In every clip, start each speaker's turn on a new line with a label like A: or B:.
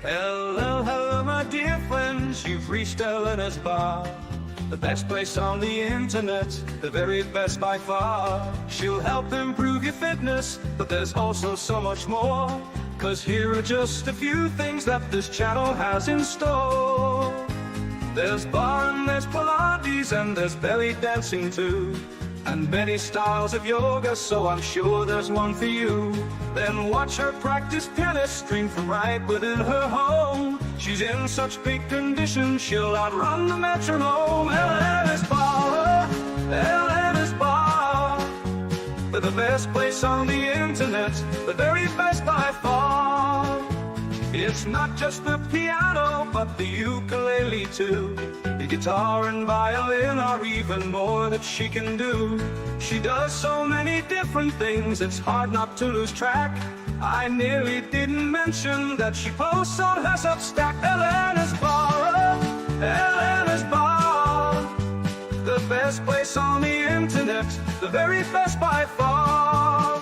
A: Hello, hello, my dear friends, you've reached Elena's bar. The best place on the internet, the very best by far. She'll help improve your fitness, but there's also so much more. 'Cause here are just a few things that this channel has in store. There's bar and there's Pilates and there's belly dancing too. And many styles of yoga, so I'm sure there's one for you. Then watch her practice piano stream from right within her home. She's in such big condition, she'll outrun the metronome. Elena's Bar, Elena's Bar. They're the best place on the internet, the very best by far. It's not just the piano, but the ukulele too. The guitar and violin are even more that she can do. She does so many different things, it's hard not to lose track. I nearly didn't mention that she posts on her Substack. Elena's Bar, Elena's Bar. The best place on the internet, the very best by far.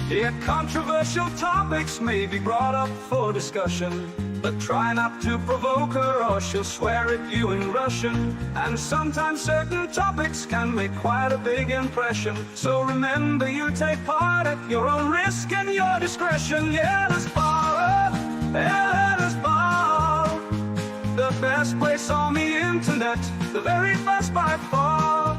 A: Yet controversial topics may be brought up for discussion, but try not to provoke her or she'll swear at you in Russian. And sometimes certain topics can make quite a big impression. So remember, you take part at your own risk and your discretion. Elena's Bar, Elena's Bar. The best place on the internet, the very best by far.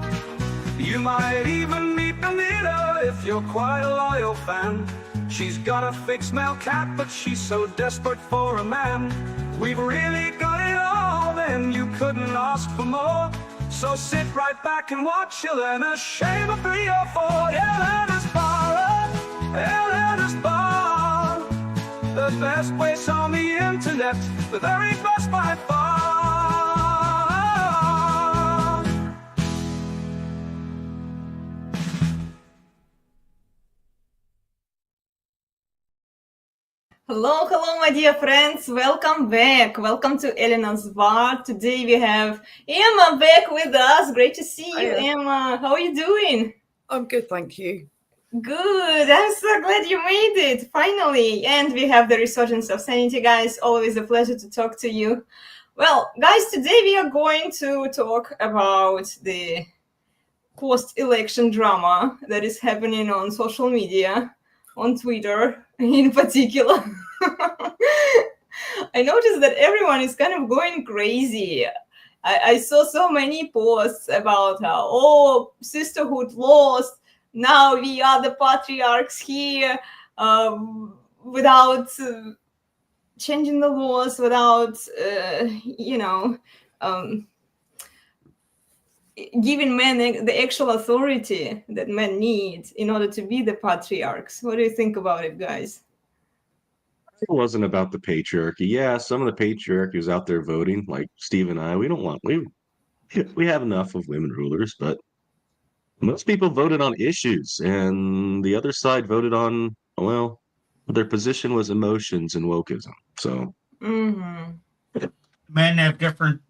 A: You might even meet Anitta if you're quite a loyal fan. She's got a fixed male cat, but she's so desperate for a man. We've really got it all, then you couldn't ask for more. So sit right back and watch Elena shave a 3 or 4. Elena's Bar, Elena's Bar. The best place on the internet, the very best by far.
B: Hello, hello, my dear friends. Welcome back. Welcome to Elena's Bar. Today we have Eamma back with us. Great to see you, Eamma. How are you doing?
C: I'm good, thank you.
B: Good. I'm so glad you made it, finally. And we have the resurgence of sanity, guys. Always a pleasure to talk to you. Well, guys, today we are going to talk about the post-election drama that is happening on social media, on Twitter in particular. I noticed that everyone is kind of going crazy. I saw so many posts about how, oh, sisterhood lost. Now we are the patriarchs here, without changing the laws, without, giving men the actual authority that men need in order to be the patriarchs. What do you think about it, guys?
D: It wasn't about the patriarchy. Yeah, some of the patriarchy was out there voting, like Steve and I. We have enough of women rulers, but most people voted on issues, and the other side voted on, well, their position was emotions and wokeism. So
B: Mm-hmm.
E: Men have different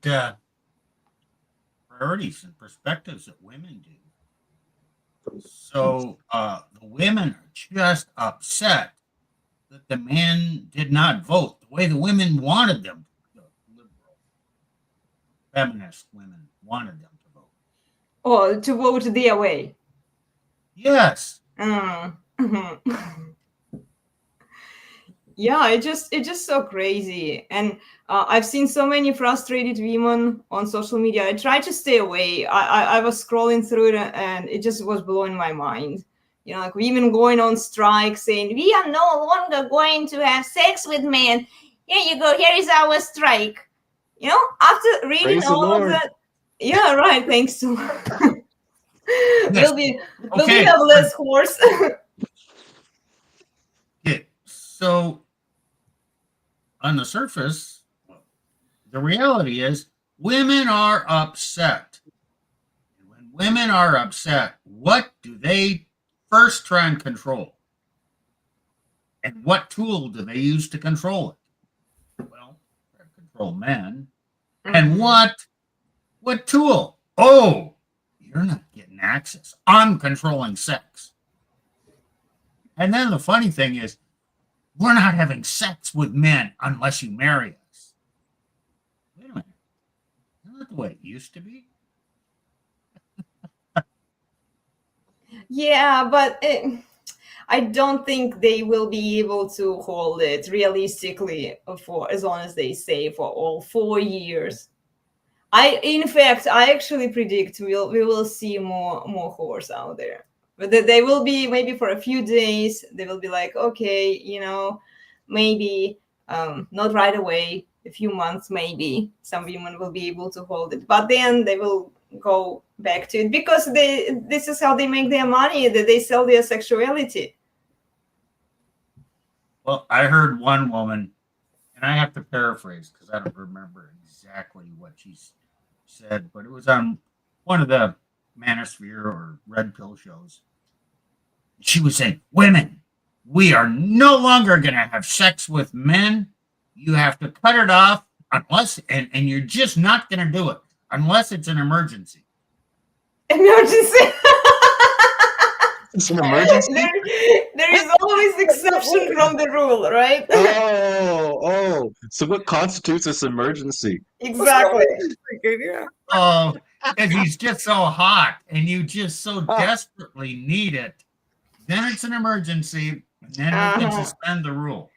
E: priorities and perspectives that women do. So the women are just upset that the men did not vote the way the women wanted them to. The liberal, feminist women wanted them to vote.
B: Oh, to vote their way.
E: Yes.
B: Mm-hmm. Yeah, it's just so crazy. And I've seen so many frustrated women on social media. I tried to stay away. I was scrolling through it and it just was blowing my mind. You know, like women going on strike saying, we are no longer going to have sex with men. Here you go. Here is our strike. You know, after reading
D: Praise
B: all of that. Yeah, right. Thanks to Will we have less horse?
E: Okay. So on the surface, the reality is women are upset. And when women are upset, what do they first try and control? And what tool do they use to control it? Well, they control men. And what tool? Oh, you're not getting access. I'm controlling sex. And then the funny thing is, we're not having sex with men unless you marry us. Wait a minute. Isn't that the way it used to be?
B: Yeah, but I don't think they will be able to hold it realistically for as long as they say for all 4 years. In fact, I actually predict we will see more whores out there, but they will be maybe for a few days. They will be like, okay, maybe not right away. A few months, maybe some women will be able to hold it, but then they will go back to it because this is how they make their money. That they sell their sexuality.
E: Well, I heard one woman, and I have to paraphrase because I don't remember exactly what she said, but it was on one of the Manosphere or Red Pill shows. She was saying, women, we are no longer going to have sex with men. You have to cut it off unless, and you're just not going to do it unless it's an emergency.
B: Emergency.
D: It's an emergency.
B: There is always exception from the rule, right?
D: Oh. So what constitutes this emergency?
B: Exactly.
C: Yeah.
E: Oh, because he's just so hot and you just so desperately need it. Then it's an emergency, and then we can suspend the rule.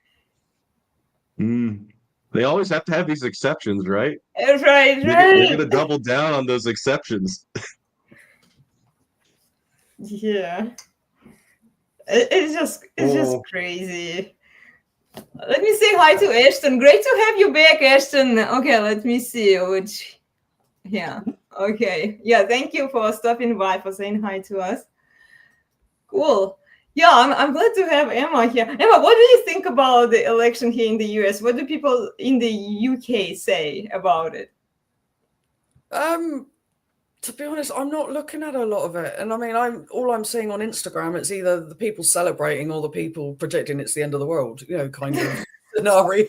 D: They always have to have these exceptions, right?
B: Right.
D: They're going to double down on those exceptions.
B: Yeah. It's just crazy. Let me say hi to Ashton. Great to have you back, Ashton. Okay, let me see which. Yeah. Okay. Yeah. Thank you for stopping by, for saying hi to us. Cool. Yeah, I'm glad to have Eamma here. Eamma, what do you think about the election here in the US? What do people in the UK say about it?
C: To be honest, I'm not looking at a lot of it, and I mean, all I'm seeing on Instagram, it's either the people celebrating or the people predicting it's the end of the world. Kind of scenario.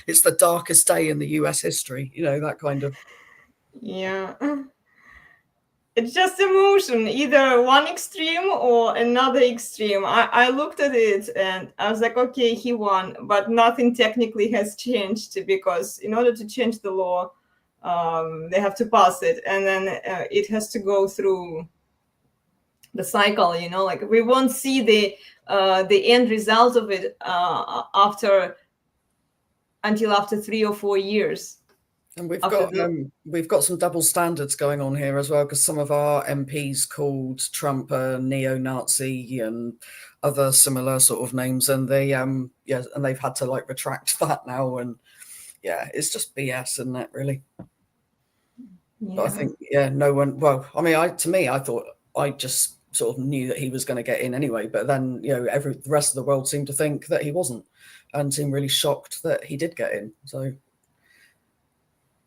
C: It's the darkest day in the US history. That kind of.
B: Yeah. It's just emotion, either one extreme or another extreme. I looked at it and I was like, okay, he won, but nothing technically has changed because in order to change the law, they have to pass it, and then it has to go through the cycle. Like we won't see the end result of it until after 3 or 4 years.
C: And we've got some double standards going on here as well, because some of our MPs called Trump a neo-Nazi and other similar sort of names, and and they've had to retract that now, and it's just BS, isn't it, really?
B: Yeah.
C: But I think no one. Well, I mean, I thought I just sort of knew that he was going to get in anyway, but then the rest of the world seemed to think that he wasn't, and seemed really shocked that he did get in. So.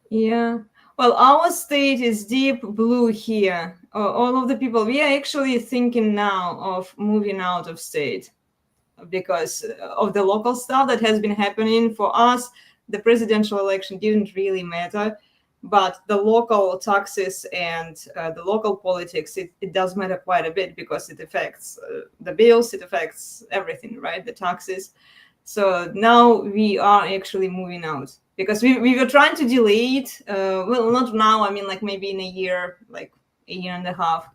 B: Yeah. Well, our state is deep blue here. All of the people, we are actually thinking now of moving out of state because of the local stuff that has been happening. For us, the presidential election didn't really matter, but the local taxes and the local politics, it does matter quite a bit because it affects the bills, it affects everything, right? The taxes. So now we are actually moving out. Because we were trying to delay it. Well, not now. I mean, maybe in a year, a year and a half.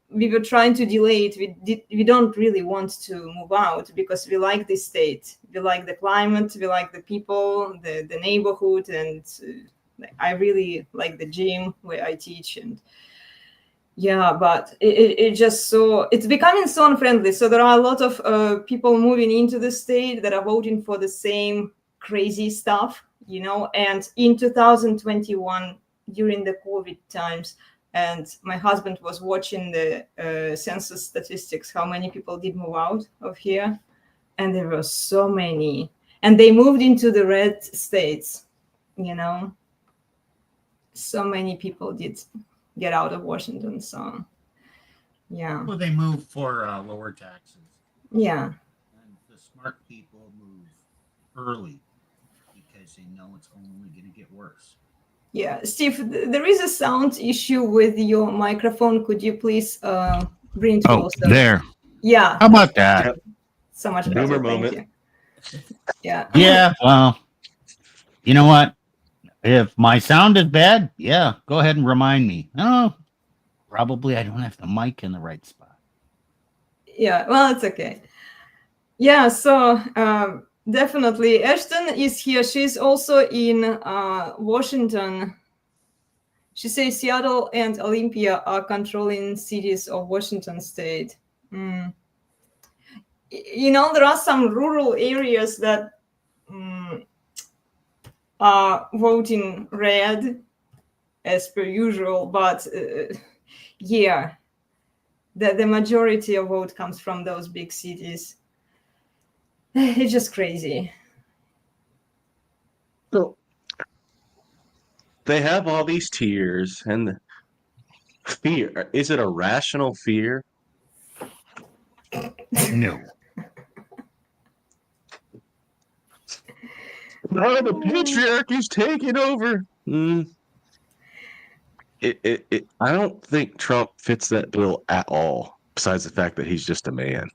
B: We were trying to delay it. We don't really want to move out because we like this state. We like the climate. We like the people, the neighborhood, and I really like the gym where I teach. And but it's becoming so unfriendly. So there are a lot of people moving into the state that are voting for the same crazy stuff, and in 2021 during the COVID times, and my husband was watching the census statistics, how many people did move out of here, and there were so many, and they moved into the red states. So many people did get out of Washington. So
E: Well, they move for lower taxes.
B: Yeah.
E: And the smart people move early because they know it's only going to get worse.
B: Yeah, Steve, there is a sound issue with your microphone. Could you please bring it closer?
E: There.
B: Yeah.
E: How about that?
B: So much
D: Boomer
B: better.
D: moment.
B: Thank you. Yeah.
E: Yeah, well, you know what? If my sound is bad, yeah, go ahead and remind me. Oh, probably I don't have the mic in the right spot.
B: Yeah, well, it's okay. Yeah, so definitely Ashton is here. She's also in Washington. She says Seattle and Olympia are controlling cities of Washington state. Mm. You know, there are some rural areas that are voting red as per usual, but yeah, the majority of vote comes from those big cities. It's just crazy.
D: So they have all these tiers and fear. Is it a rational fear?
E: No.
D: No, the patriarchy's taking over. I don't think Trump fits that bill at all, besides the fact that he's just a man.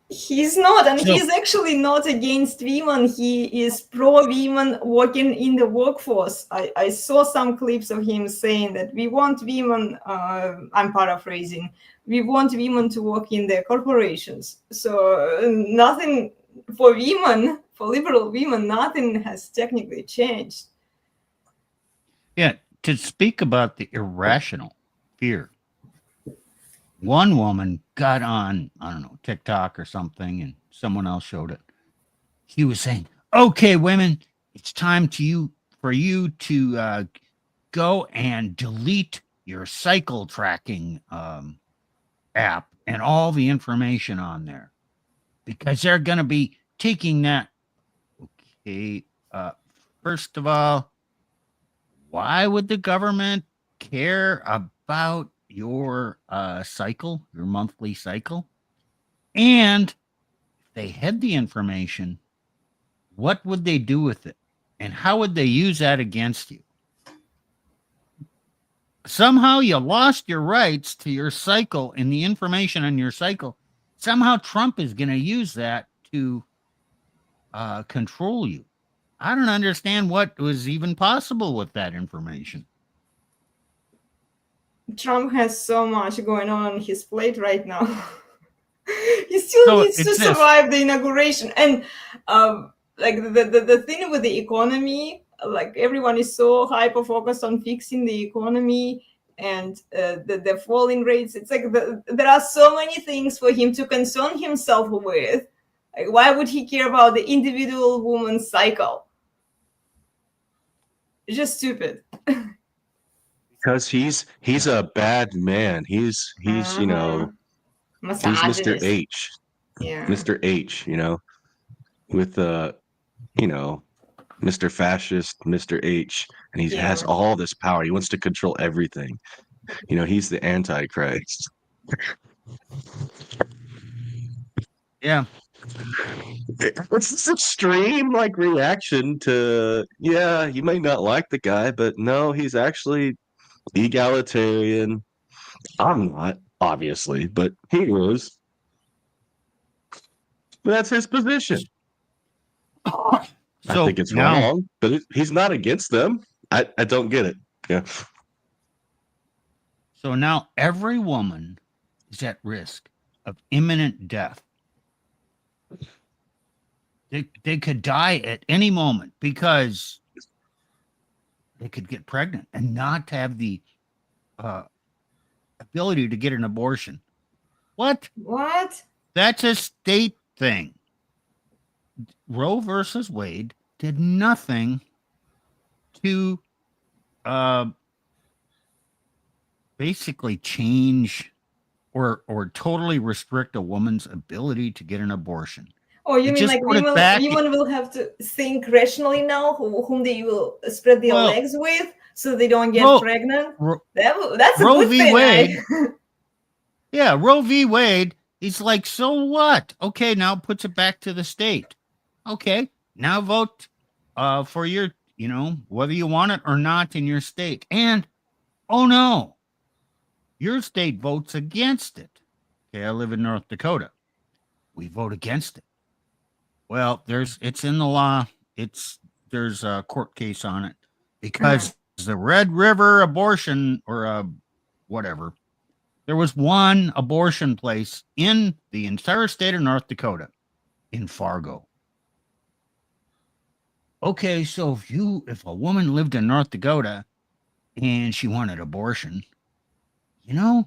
B: He's not, and
E: So-
B: he's actually not against women. He is pro women working in the workforce. I saw some clips of him saying that we want women, I'm paraphrasing, we want women to work in the corporations. So nothing for women, for liberal women, nothing has technically changed.
E: Yeah, to speak about the irrational fear. One woman got on, I don't know, TikTok or something, and someone else showed it. He was saying, "Okay, women, it's time for you to go and delete your cycle tracking app and all the information on there, because they're going to be taking that." Okay, first of all, why would the government care about your cycle, your monthly cycle? And if they had the information, what would they do with it? And how would they use that against you? Somehow you lost your rights to your cycle and the information on your cycle. Somehow Trump is going to use that to control you. I don't understand what was even possible with that information.
B: Trump has so much going on his plate right now. He still needs to survive the inauguration. And like the thing with the economy, like everyone is so hyper focused on fixing the economy and the falling rates. It's like there are so many things for him to concern himself with. Like, why would he care about the individual woman's cycle? It's just stupid.
D: Because he's a bad man. He's you know, he's Mr. H.
B: Yeah.
D: Mr. H, you know, with you know, Mr. Fascist, Mr. H, and he has all this power. He wants to control everything. You know, he's the Antichrist.
E: Yeah.
D: It's this extreme like reaction to, yeah, you may not like the guy, but no, he's actually egalitarian. I'm not, obviously, but he is. That's his position. I think it's wrong, but he's not against them. I don't get it. Yeah.
E: So now every woman is at risk of imminent death. They could die at any moment because they could get pregnant and not have the ability to get an abortion. What? That's a state thing. Roe versus Wade did nothing to basically change or totally restrict a woman's ability to get an abortion.
B: Oh, you mean like women will have to think rationally now whom they will spread their legs with so they don't get pregnant? That's a good thing.
E: Wade, yeah, Roe v. Wade, he's like, so what? Okay, now puts it back to the state. Okay, now vote for your, you know, whether you want it or not in your state. And, oh no, your state votes against it. Okay, I live in North Dakota. we vote against it. Well, it's in the law. There's a court case on it because the Red River abortion or whatever, there was one abortion place in the entire state of North Dakota, in Fargo. Okay, so if a woman lived in North Dakota and she wanted abortion, you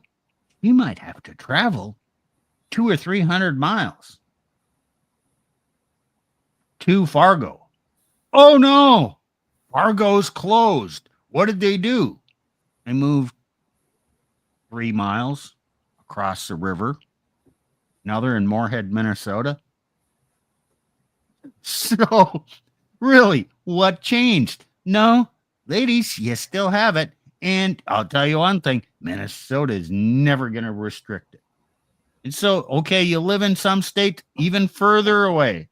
E: might have to travel 200 or 300 miles to Fargo. Oh no, Fargo's closed. What did they do? They moved 3 miles across the river. Now they're in Moorhead, Minnesota. So, really, what changed? No, ladies, you still have it. And I'll tell you one thing, Minnesota is never going to restrict it. And so, okay, you live in some state even further away.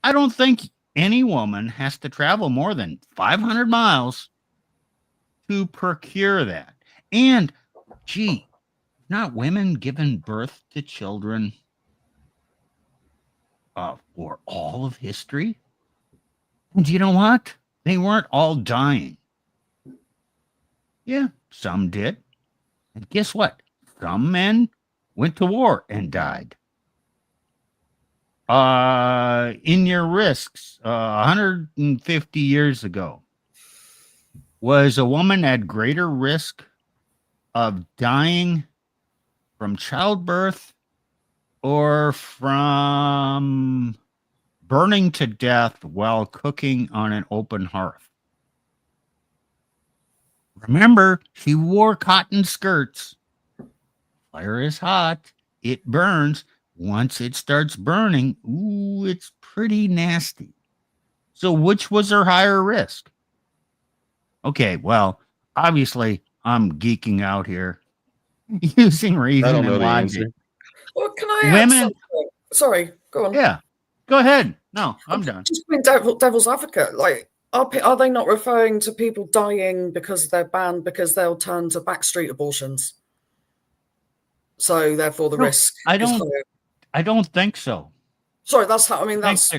E: I don't think any woman has to travel more than 500 miles to procure that. And, gee, not women giving birth to children for all of history? And you know what? They weren't all dying. Yeah, some did. And guess what? Some men went to war and died. In your risks, 150 years ago, was a woman at greater risk of dying from childbirth or from burning to death while cooking on an open hearth? Remember, she wore cotton skirts. Fire is hot. It burns. Once it starts burning, ooh, it's pretty nasty. So which was her higher risk? Okay, well, obviously, I'm geeking out here using reason and logic.
C: Well, can I add something? Sorry, go on.
E: Yeah, go ahead. No, I'm done.
C: Just being devil's advocate, like, are they not referring to people dying because they're banned because they'll turn to backstreet abortions? So therefore, the risk.
E: I don't think so.
C: Sorry, that's how. I mean, that's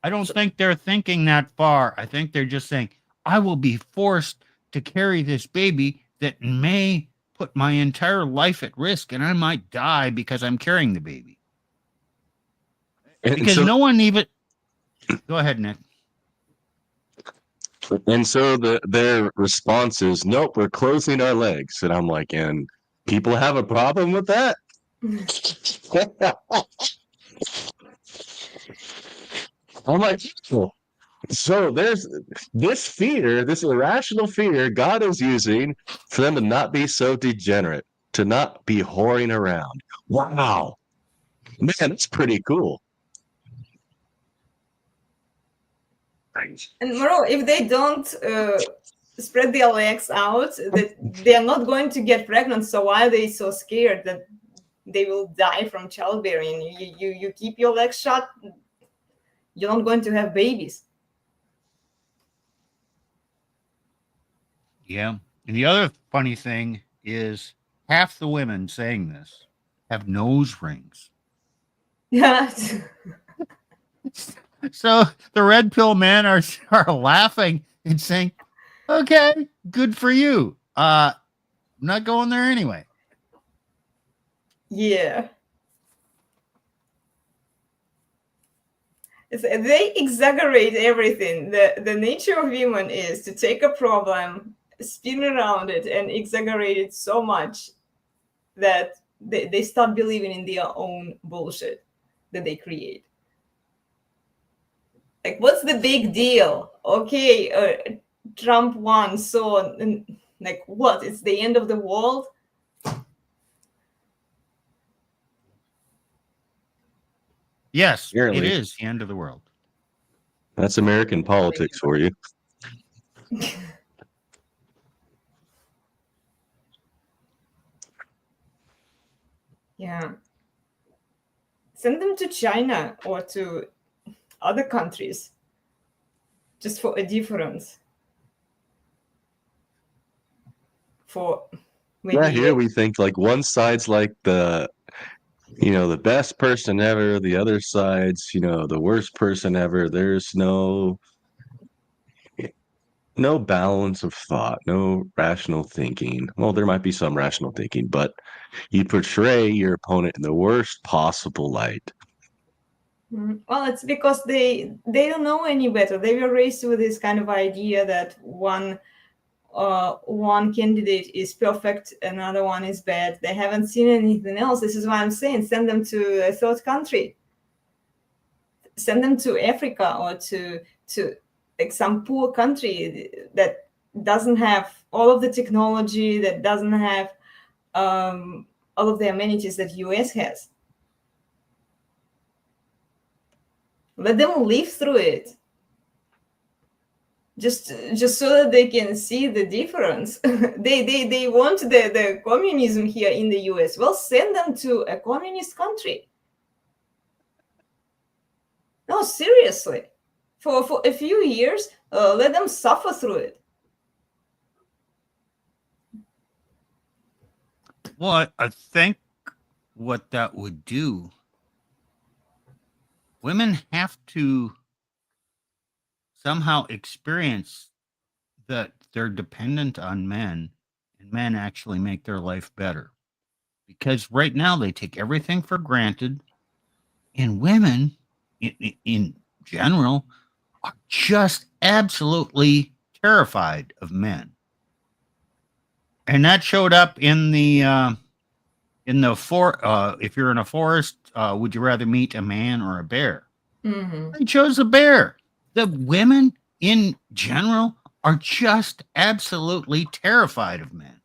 E: I don't think they're thinking that far. I think they're just saying, I will be forced to carry this baby that may put my entire life at risk, and I might die because I'm carrying the baby. Because no one even. Go ahead, Nick.
D: And so their response is, nope, we're closing our legs. And I'm like, and people have a problem with that? I'm like, so there's this fear, this irrational fear God is using for them to not be so degenerate, to not be whoring around. Wow. Man, that's pretty cool.
B: And moreover, if they don't spread their legs out, that they are not going to get pregnant. So why are they so scared that they will die from childbearing? You keep your legs shut, you're not going to have babies.
E: Yeah. And the other funny thing is half the women saying this have nose rings.
B: Yeah.
E: So the red pill men are laughing and saying, okay, good for you. I'm not going there anyway.
B: Yeah. They exaggerate everything. The nature of women is to take a problem, spin around it, and exaggerate it so much that they start believing in their own bullshit that they create. Like, what's the big deal? Okay, Trump won, so like what? It's the end of the world?
E: Yes,
D: Apparently.
E: it is the end of the world.
D: That's American politics for you.
B: Yeah. Send them to China or to other countries just for a difference.
D: Yeah, here we think like one side's like the The best person ever, the other side's, the worst person ever. There's no balance of thought, no rational thinking. Well, there might be some rational thinking, but you portray your opponent in the worst possible light.
B: Well, it's because they don't know any better. They were raised with this kind of idea that one candidate is perfect, another one is bad. They haven't seen anything else. This is why I'm saying send them to a third country. Send them to Africa or to like some poor country that doesn't have all of the technology, that doesn't have all of the amenities that US has. Let them live through it. Just so that they can see the difference. they want the communism here in the US. Well, send them to a communist country. No, seriously. For a few years, let them suffer through it.
E: Well, I think what that would do, women have to somehow experience that they're dependent on men, and men actually make their life better. Because right now they take everything for granted, and women in general are just absolutely terrified of men. And that showed up in the if you're in a forest, would you rather meet a man or a bear?
B: Mm-hmm.
E: I chose a bear. The women in general are just absolutely terrified of men.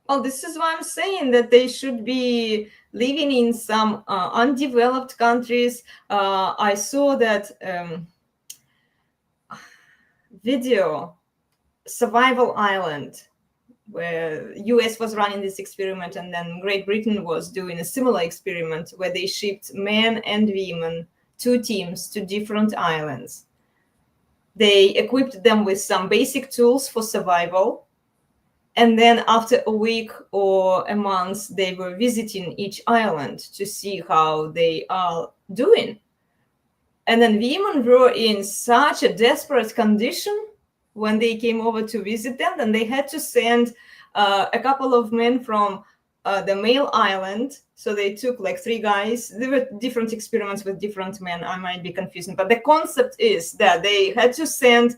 B: Well, this is why I'm saying that they should be living in some undeveloped countries. I saw that video, Survival Island, where US was running this experiment, and then Great Britain was doing a similar experiment where they shipped men and women, 2 teams, to different islands. They equipped them with some basic tools for survival. And then after a week or a month, they were visiting each island to see how they are doing. And then women were in such a desperate condition when they came over to visit them, and they had to send a couple of men from the male island. So they took like 3 guys. There were different experiments with different men. I might be confusing, but the concept is that they had to send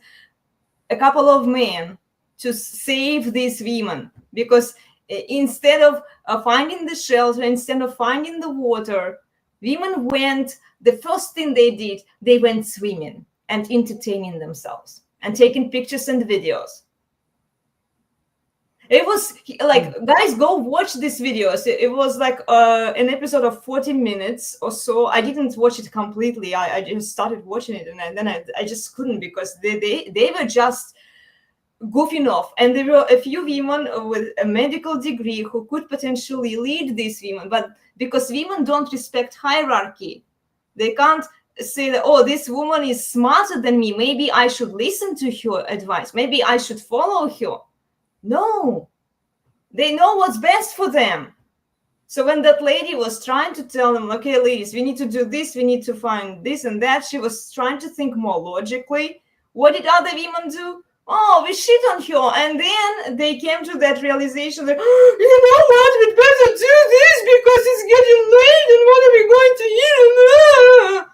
B: a couple of men to save these women, because instead of finding the shelter, instead of finding the water, women went, the first thing they did, they went swimming and entertaining themselves and taking pictures and videos. It was like, guys, go watch these videos. It was like an episode of 40 minutes or so. I didn't watch it completely. I just started watching it, and then I just couldn't, because they were just goofing off. And there were a few women with a medical degree who could potentially lead these women, but because women don't respect hierarchy, they can't say that, oh, this woman is smarter than me, maybe I should listen to her advice, maybe I should follow her. No, they know what's best for them. So when that lady was trying to tell them, okay, ladies, we need to do this, we need to find this and that, she was trying to think more logically. What did other women do? Oh, we shit on her. And then they came to that realization that, oh, you know what, we'd better do this because it's getting late, and what are we going to eat?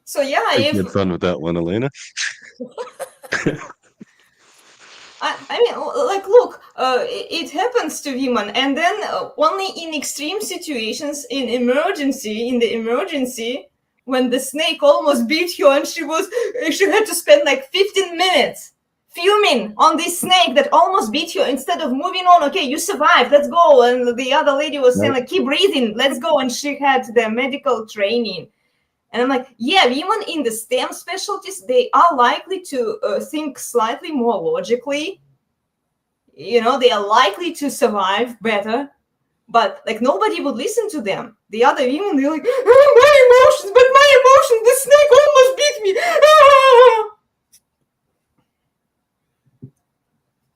B: So yeah,
D: I had fun with that one, Elena.
B: I mean, like, look, it happens to women, and then only in extreme situations, in the emergency, when the snake almost bit her, and she had to spend like 15 minutes fuming on this snake that almost bit her, instead of moving on. Okay, you survived, let's go. And the other lady was saying, like, keep breathing, let's go. And she had the medical training. And I'm like, yeah, women in the STEM specialties, they are likely to think slightly more logically. You know, they are likely to survive better. But, like, nobody would listen to them. The other women, they're like, oh, my emotions, the snake almost bit me. Ah!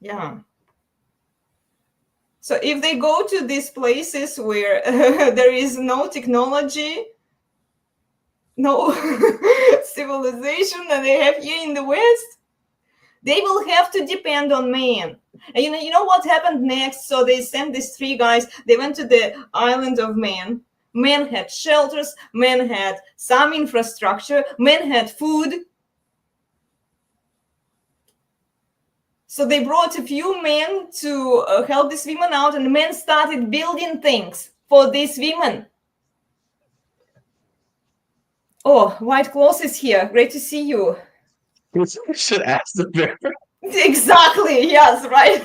B: Yeah. So if they go to these places where there is no technology, no civilization that they have here in the West, they will have to depend on men. And you know what happened next? So they sent these 3 guys. They went to the island of men. Men had shelters. Men had some infrastructure. Men had food. So they brought a few men to help these women out, and the men started building things for these women. Oh, White Cloth is here. Great to see you.
D: You should ask the bear.
B: Exactly. Yes, right.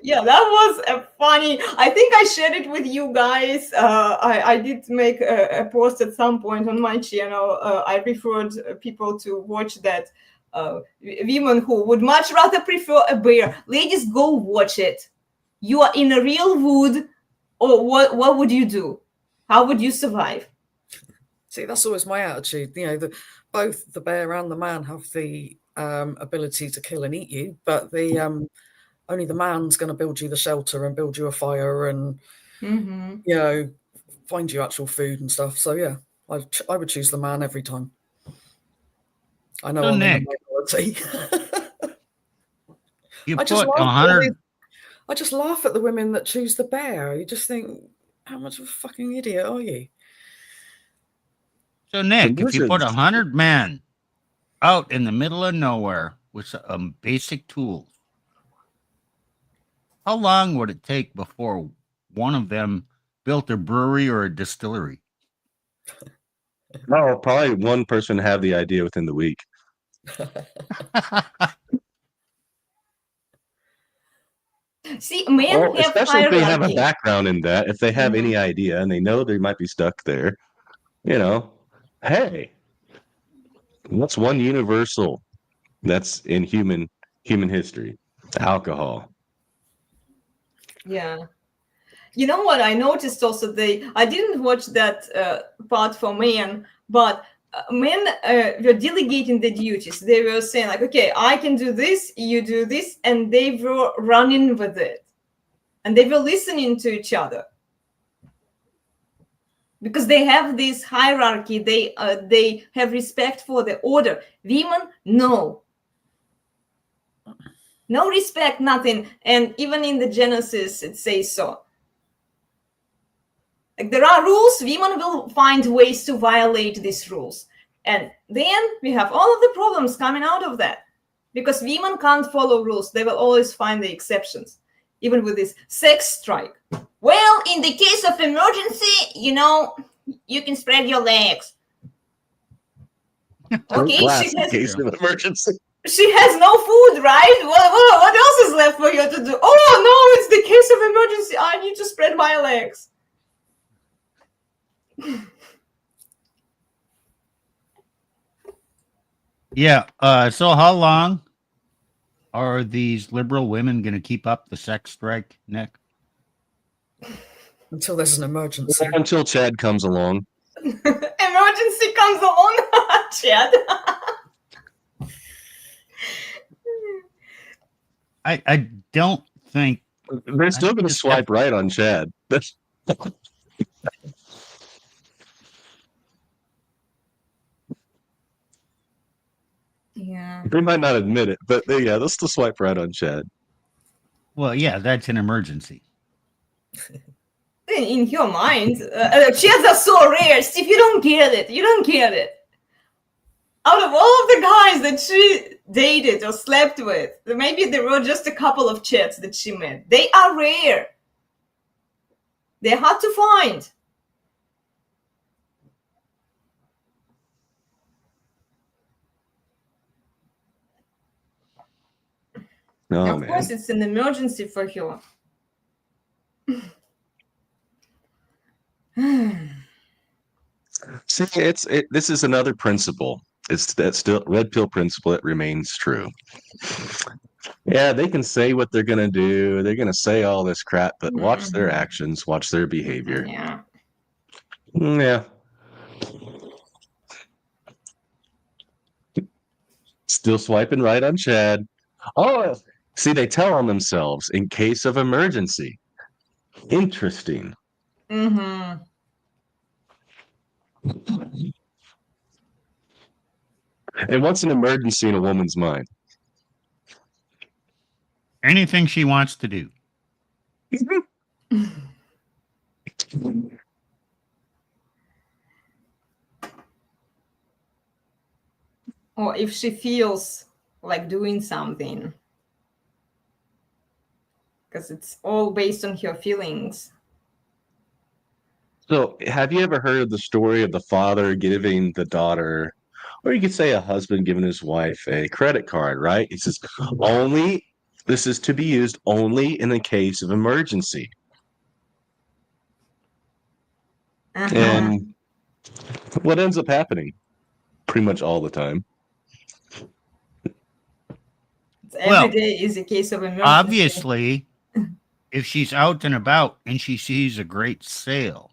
B: Yeah, that was a funny. I think I shared it with you guys. I did make a post at some point on my channel. I referred people to watch that. Women who would much rather prefer a bear. Ladies, go watch it. You are in a real wood, or what would you do? How would you survive?
C: See, that's always my attitude. You know, both the bear and the man have the ability to kill and eat you, but the only the man's going to build you the shelter and build you a fire and you know, find you actual food and stuff. So yeah, I would choose the man every time. I know
E: So
C: I'm
E: Nick,
C: in the minority.
E: you
C: I just
E: put
C: laugh
E: 100.
C: I just laugh at the women that choose the bear. You just think, how much of a fucking idiot are you?
E: So Nick, if you put
D: Delusions.
E: 100 men out in the middle of nowhere with basic tools, how long would it take before one of them built a brewery or a distillery?
D: No, probably one person have the idea within the week.
B: See, men
D: Well,
B: have
D: especially if they have a
B: hierarchy.
D: background in that, if they have any idea and they know they might be stuck there, you know, hey, what's one universal that's in human history? Alcohol.
B: Yeah. You know what I noticed also? I didn't watch that part for men, but men were delegating the duties. They were saying like, okay, I can do this, you do this, and they were running with it, and they were listening to each other because they have this hierarchy. They have respect for the order. Women, no respect, nothing. And even in the Genesis, it says so. Like, there are rules, women will find ways to violate these rules. And then we have all of the problems coming out of that. Because women can't follow rules. They will always find the exceptions. Even with this sex strike. Well, in the case of emergency, you know, you can spread your legs. Okay,
D: Glass in case of emergency.
B: She has no food, right? What else is left for her to do? Oh, no, it's the case of emergency. I need to spread my legs.
E: Yeah. So how long are these liberal women going to keep up the sex strike, Nick?
C: Until there's an emergency.
D: Until Chad comes along.
B: Emergency comes along, Chad.
E: I don't think
D: they're still going to swipe right on Chad. That's
B: Yeah.
D: They might not admit it, but they'll still swipe right on Chad.
E: Well, yeah, that's an emergency.
B: In your mind, Chads are so rare, Steve. You don't get it. You don't get it. Out of all of the guys that she dated or slept with, maybe there were just a couple of Chads that she met. They are rare. They're hard to find.
D: Oh,
B: Of course, it's an emergency for her.
D: See, this is another principle. It's that still red pill principle. It remains true. Yeah, they can say what they're gonna do. They're gonna say all this crap, but watch their actions, watch their behavior.
B: Yeah.
D: Yeah. Still swiping right on Chad. Oh, see, they tell on themselves in case of emergency. Interesting.
B: Mm-hmm.
D: And what's an emergency in a woman's mind?
E: Anything she wants to do.
B: Or if she feels like doing something. Because it's all based on her feelings.
D: So, have you ever heard of the story of the father giving the daughter, or you could say a husband giving his wife a credit card, right? He says, this is to be used only in the case of emergency.
B: Uh-huh.
D: And what ends up happening pretty much all the time?
B: Every day is a case of emergency.
E: Obviously, if she's out and about and she sees a great sale,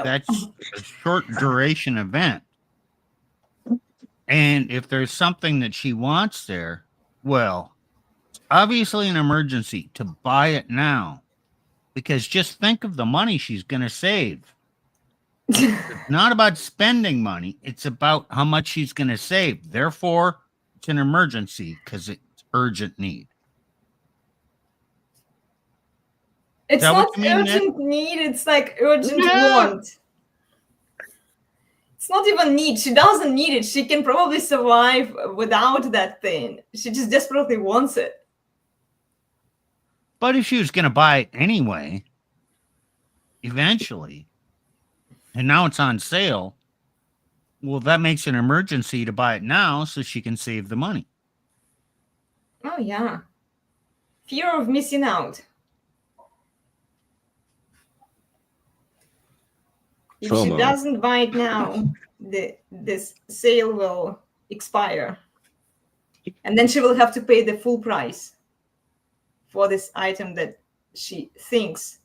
E: that's a short duration event. And if there's something that she wants there, well, it's obviously an emergency to buy it now. Because just think of the money she's going to save. It's not about spending money. It's about how much she's going to save. Therefore, it's an emergency because it's urgent need.
B: It's not urgent need. It's like urgent want. It's not even need. She doesn't need it. She can probably survive without that thing. She just desperately wants it.
E: But if she was going to buy it anyway, eventually, and now it's on sale, well, that makes an emergency to buy it now so she can save the money.
B: Oh, yeah. Fear of missing out. If she doesn't buy it now, this sale will expire. And then she will have to pay the full price for this item that she thinks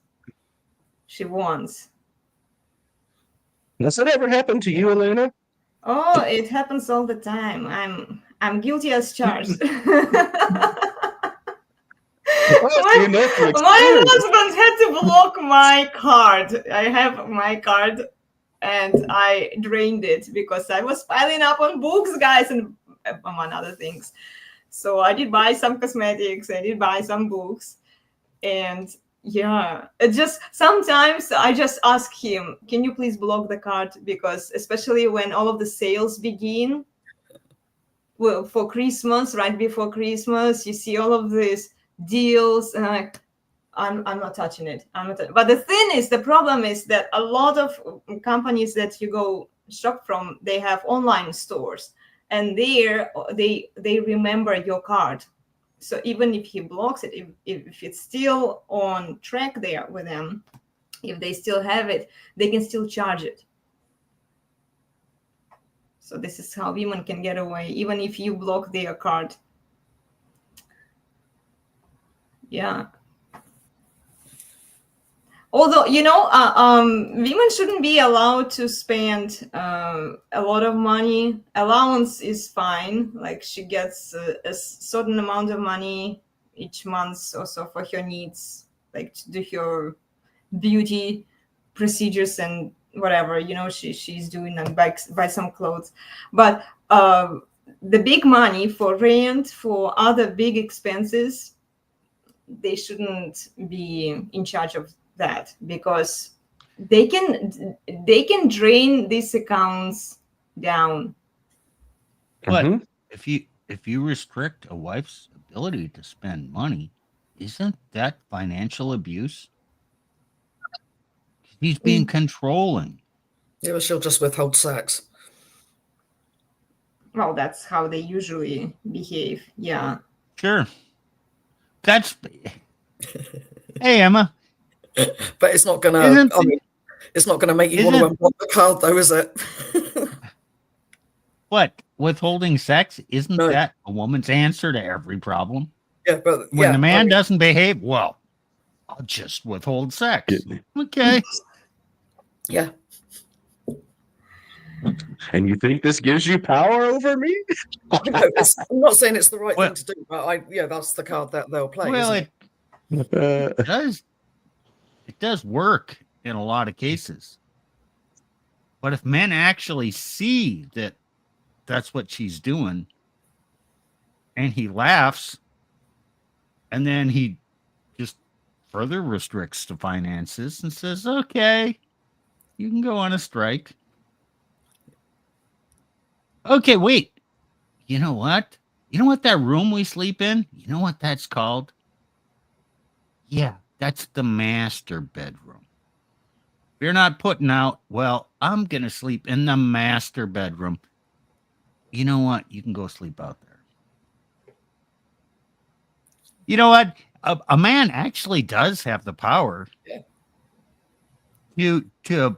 B: she wants.
D: Does that ever happen to you, Elena?
B: Oh, it happens all the time. I'm guilty as charged. My husband had to block my card. I have my card and I drained it because I was piling up on books, guys, and among other things. So I did buy some cosmetics, I did buy some books, and yeah, it just sometimes I just ask him, can you please block the card? Because especially when all of the sales begin, well, for Christmas, right before Christmas, you see all of these deals, and I'm not touching it. But the thing is, the problem is that a lot of companies that you go shop from, they have online stores, and there they remember your card. So even if he blocks it, if it's still on track there with them, if they still have it, they can still charge it. So this is how women can get away, even if you block their card. Yeah. Although, women shouldn't be allowed to spend a lot of money. Allowance is fine. Like she gets a certain amount of money each month or so for her needs, like to do her beauty procedures and whatever, she's doing, and buy some clothes. But the big money for rent, for other big expenses, they shouldn't be in charge of that, because they can drain these accounts down.
E: But if you restrict a wife's ability to spend money, isn't that financial abuse? He's being controlling.
C: Yeah, but she'll just withhold sex.
B: Well, that's how they usually behave. Yeah.
E: Sure. That's hey, Eamma.
C: But it's not gonna. It's not gonna make you want to unblock the card, though, is it?
E: What, withholding sex? Isn't that a woman's answer to every problem?
C: Yeah, but
E: when the man doesn't behave, well, I'll just withhold sex. Okay.
C: Yeah.
D: And you think this gives you power over me?
C: I'm not saying it's the right
E: Well-
C: thing to do, but that's the card that they'll play.
E: Well,
C: isn't it?
E: it does work in a lot of cases. But if men actually see that that's what she's doing, and he laughs, and then he just further restricts the finances and says, okay, you can go on a strike. Okay, wait. You know what? You know what that room we sleep in? You know what that's called? Yeah, that's the master bedroom. If you're not putting out, well, I'm going to sleep in the master bedroom. You know what? You can go sleep out there. You know what? A man actually does have the power to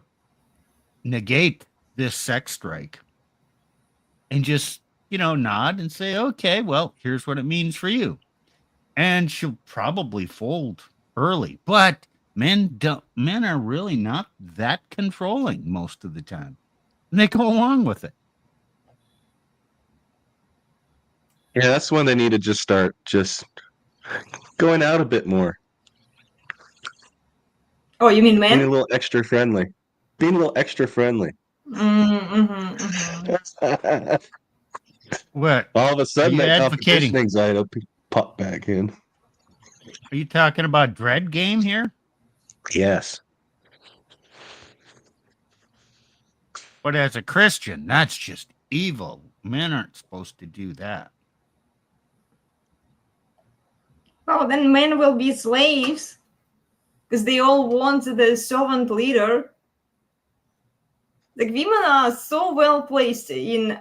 E: negate this sex strike and just, nod and say, okay, well, here's what it means for you. And she'll probably fold early, but men are really not that controlling most of the time. And they go along with it.
D: Yeah, that's when they need to just start going out a bit more.
B: Oh, you mean
D: Being a
B: men?
D: little extra friendly.
E: What?
D: All of a sudden,
E: you
D: that
E: advocating?
D: competition anxiety will pop back in.
E: Are you talking about dread game here?
D: Yes.
E: But as a Christian, that's just evil. Men aren't supposed to do that.
B: Oh, then men will be slaves because they all want the servant leader. Like women are so well placed in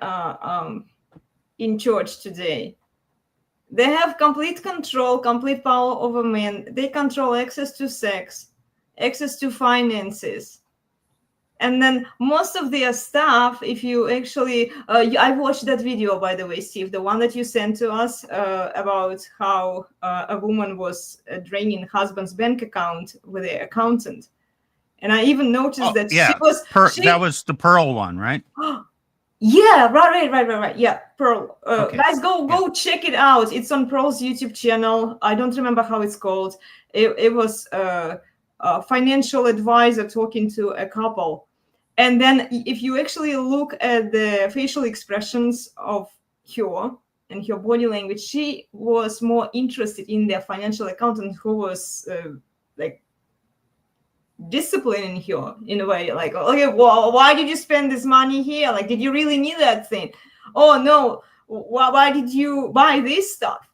B: church today. They have complete control, complete power over men. They control access to sex, access to finances. And then most of their stuff, if you actually, I watched that video, by the way, Steve, the one that you sent to us about how a woman was draining husband's bank account with an accountant. And I even noticed that
E: yeah.
B: she was...
E: that was the Pearl one, right?
B: Yeah, right. Yeah, Pearl.
E: Okay.
B: Guys, go check it out. It's on Pearl's YouTube channel. I don't remember how it's called. It was a financial advisor talking to a couple. And then if you actually look at the facial expressions of her and her body language, she was more interested in their financial accountant who was like disciplining her in a way, like, okay, well, why did you spend this money here? Like, did you really need that thing? Oh no, why did you buy this stuff?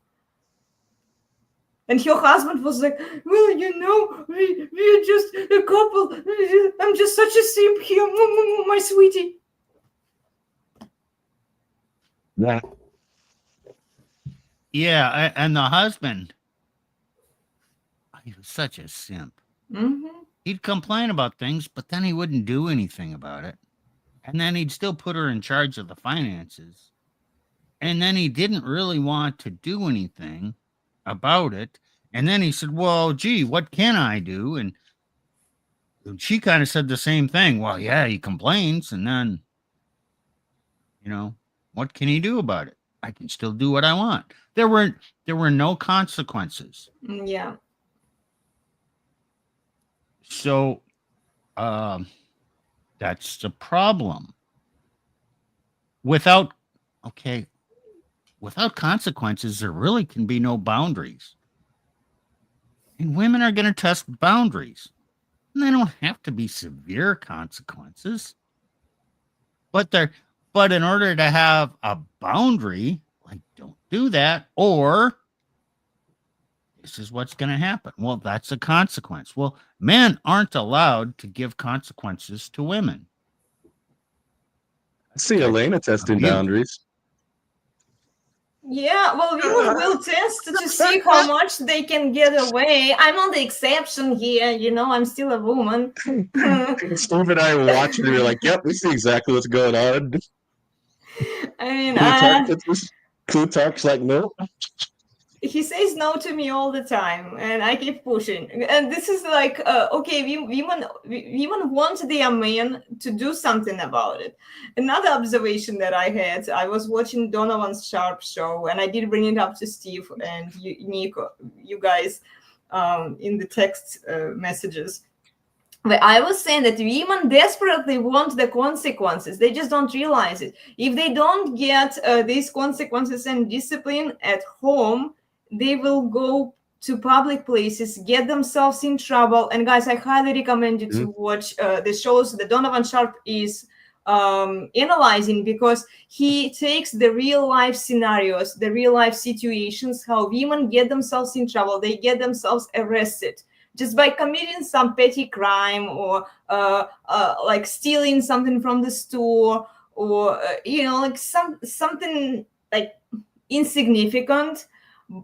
B: And her husband was like, well, we're just a couple. I'm just such a simp here, my sweetie.
E: Yeah, and the husband, he was such a simp.
B: Mm-hmm.
E: He'd complain about things, but then he wouldn't do anything about it. And then he'd still put her in charge of the finances. And then he didn't really want to do anything about it. And then he said, well, gee, what can I do? And she kind of said the same thing. Well, yeah, he complains. And then, what can he do about it? I can still do what I want. There were no consequences.
B: Yeah.
E: So that's the problem. Without consequences, there really can be no boundaries. And women are going to test boundaries. And they don't have to be severe consequences. But in order to have a boundary, like, don't do that, or this is what's going to happen. Well, that's a consequence. Well, men aren't allowed to give consequences to women.
D: I see Elena testing
E: Abuse.
D: boundaries.
B: Yeah, well, women will test to see how much they can get away. I'm not the exception here, I'm still a woman.
D: Steve and I were watching, and we were like, yep, we see exactly what's going on.
B: I mean,
D: Plutarch's like, no.
B: he says no to me all the time, and I keep pushing. And this is like, okay, women want their man to do something about it. Another observation that I had, I was watching Donovan's Sharp show, and I did bring it up to Steve and you, Nico, you guys, in the text messages. But I was saying that women desperately want the consequences. They just don't realize it. If they don't get these consequences and discipline at home, they will go to public places, get themselves in trouble. And guys, I highly recommend you to watch the shows that Donovan Sharp is analyzing, because he takes the real life scenarios, the real life situations, how women get themselves in trouble. They get themselves arrested just by committing some petty crime, or like stealing something from the store, or like something like insignificant,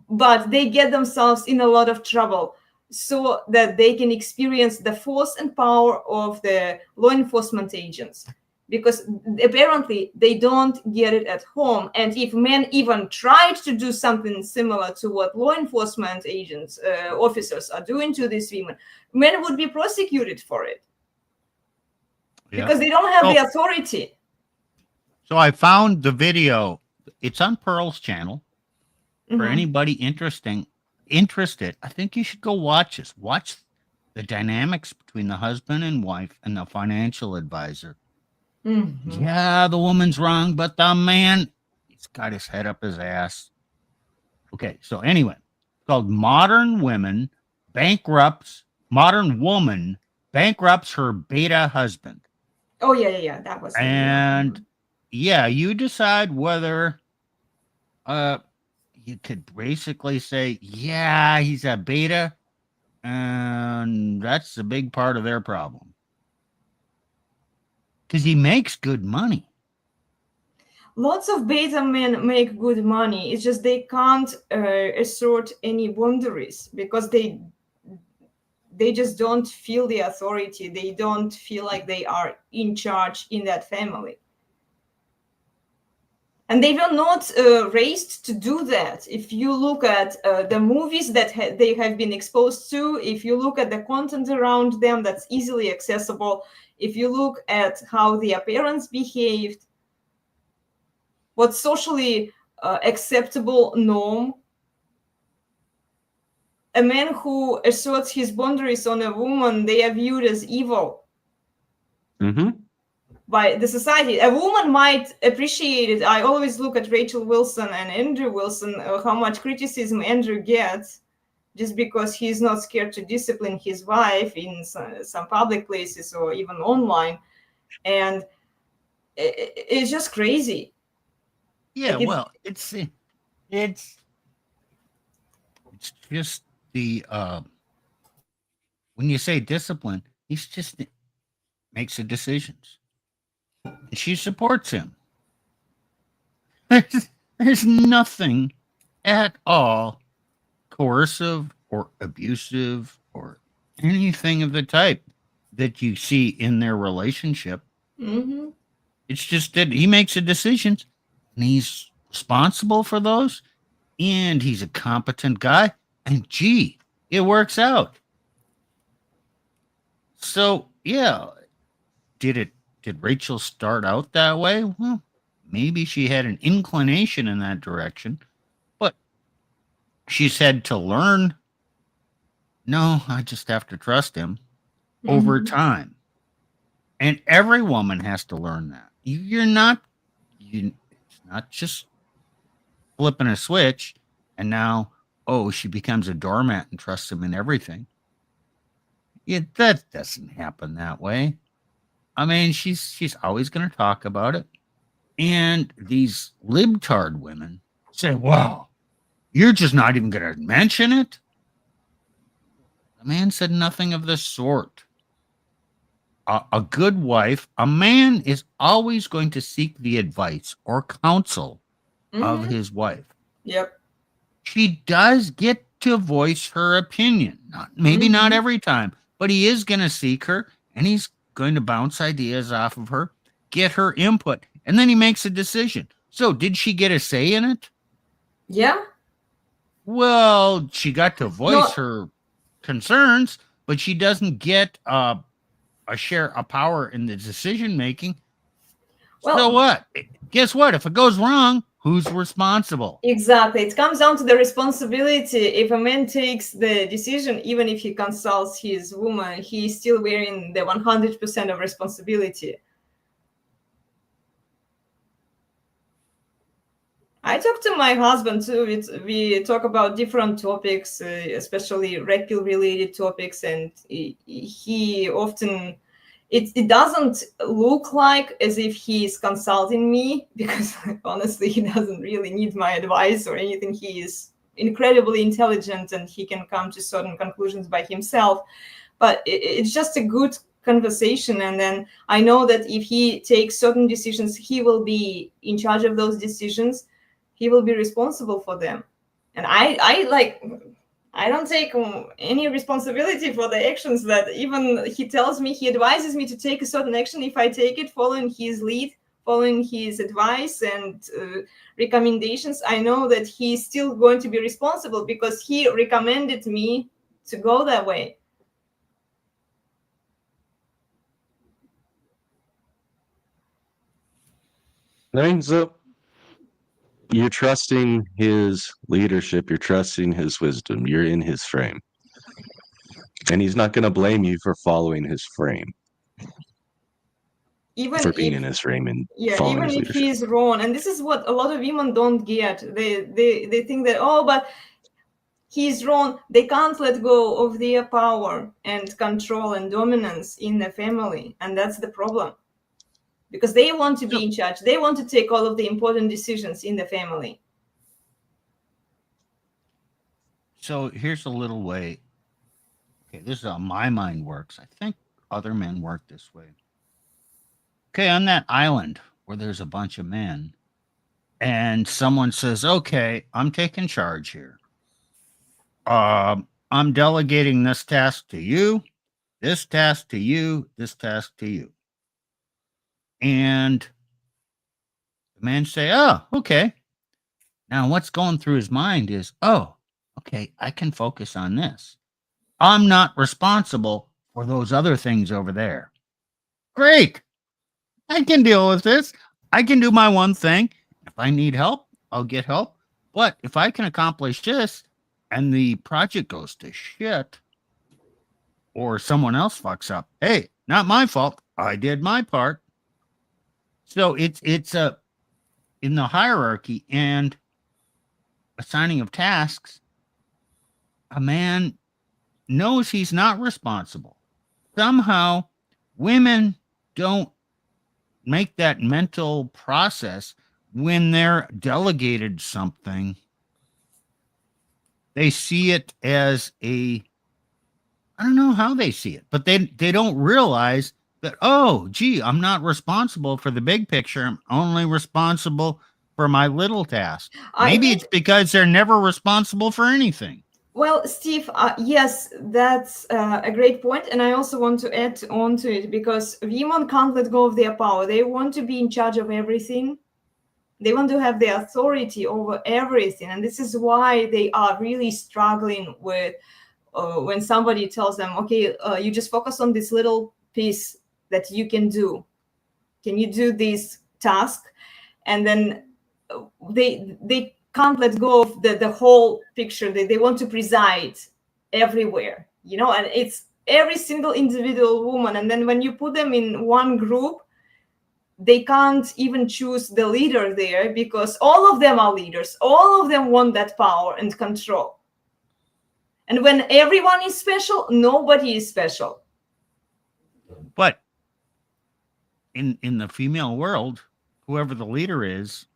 B: but they get themselves in a lot of trouble so that they can experience the force and power of the law enforcement agents, because apparently they don't get it at home. And if men even tried to do something similar to what law enforcement agents, officers are doing to these women, men would be prosecuted for it, because they don't have the authority.
E: So I found the video. It's on Pearl's channel. For anybody interested, I think you should go watch this. Watch the dynamics between the husband and wife and the financial advisor. Yeah, the woman's wrong, but the man, he's got his head up his ass. Okay, so anyway, it's called Modern Woman Bankrupts her beta husband.
B: Oh, yeah. That was.
E: And yeah, you decide whether you could basically say, yeah, he's a beta, and that's a big part of their problem. Because he makes good money.
B: Lots of beta men make good money. It's just they can't assert any boundaries, because they just don't feel the authority. They don't feel like they are in charge in that family. And they were not raised to do that. If you look at the movies that they have been exposed to, if you look at the content around them that's easily accessible, if you look at how their parents behaved, what's socially acceptable norm, a man who asserts his boundaries on a woman, they are viewed as evil. By the society. A woman might appreciate it. I always look at Rachel Wilson and Andrew Wilson, how much criticism Andrew gets just because he's not scared to discipline his wife in some public places or even online. And it's just crazy.
E: Yeah, like well, it's just the when you say discipline, he's just makes the decisions. And she supports him. There's nothing at all coercive or abusive or anything of the type that you see in their relationship. It's just that he makes the decisions and he's responsible for those, and he's a competent guy, and gee, it works out. So yeah, did Rachel start out that way? Well, maybe she had an inclination in that direction, but she's had to learn, no, I just have to trust him over time. And every woman has to learn that. It's not just flipping a switch and now, she becomes a doormat and trusts him in everything. That doesn't happen that way. I mean, she's always going to talk about it. And these libtard women say, wow, you're just not even going to mention it? The man said nothing of the sort. A good wife, a man is always going to seek the advice or counsel of his wife.
B: Yep.
E: She does get to voice her opinion. Maybe not every time, but he is going to seek her, and he's going to bounce ideas off of her, get her input, and then he makes a decision. So did she get a say in it?
B: Yeah.
E: Well, she got to voice
B: No,
E: her concerns, but she doesn't get a share of power in the decision making. So
B: well,
E: what? Guess what? If it goes wrong, who's responsible?
B: exactly. It comes down to the responsibility. If a man takes the decision, even if he consults his woman, he's still wearing the 100% of responsibility. I talk to my husband too. We talk about different topics, especially red pill related topics, and he often it doesn't look like as if he's consulting me, because honestly he doesn't really need my advice or anything. He is incredibly intelligent and he can come to certain conclusions by himself, but it's just a good conversation. And then I know that if he takes certain decisions, he will be in charge of those decisions. He will be responsible for them. And I don't take any responsibility for the actions that even he tells me. He advises me to take a certain action. If I take it following his lead, following his advice and recommendations, I know that he's still going to be responsible because he recommended me to go that way.
D: So you're trusting his leadership, you're trusting his wisdom, you're in his frame. And he's not going to blame you for following his frame,
B: Even
D: for being
B: if
D: in his frame and
B: yeah,
D: following
B: even
D: his
B: if
D: leadership.
B: he's wrong, and this is what a lot of women don't get. They think that, oh, but he's wrong. They can't let go of their power and control and dominance in the family, and that's the problem. Because they want to be in charge. They want to take all of the important decisions in the family.
E: So here's a little way. Okay, this is how my mind works. I think other men work this way. Okay, on that island where there's a bunch of men, and someone says, okay, I'm taking charge here. I'm delegating this task to you, this task to you, this task to you. And the men say, oh, okay. Now what's going through his mind is, oh, okay, I can focus on this. I'm not responsible for those other things over there. Great. I can deal with this. I can do my one thing. If I need help, I'll get help. But if I can accomplish this and the project goes to shit or someone else fucks up, hey, not my fault. I did my part. So it's a in the hierarchy and assigning of tasks, a man knows he's not responsible. Somehow women don't make that mental process when they're delegated something. They see it as I don't know how they see it, but they don't realize that, oh, gee, I'm not responsible for the big picture. I'm only responsible for my little task. Maybe it's because they're never responsible for anything.
B: Well, Steve, yes, that's a great point. And I also want to add on to it, because women can't let go of their power. They want to be in charge of everything. They want to have the authority over everything. And this is why they are really struggling with when somebody tells them, okay, you just focus on this little piece that you can do. Can you do this task? And then they can't let go of the whole picture. They want to preside everywhere, and it's every single individual woman. And then when you put them in one group, they can't even choose the leader there, because all of them are leaders. All of them want that power and control. And when everyone is special, nobody is special.
E: But in the female world, whoever the leader is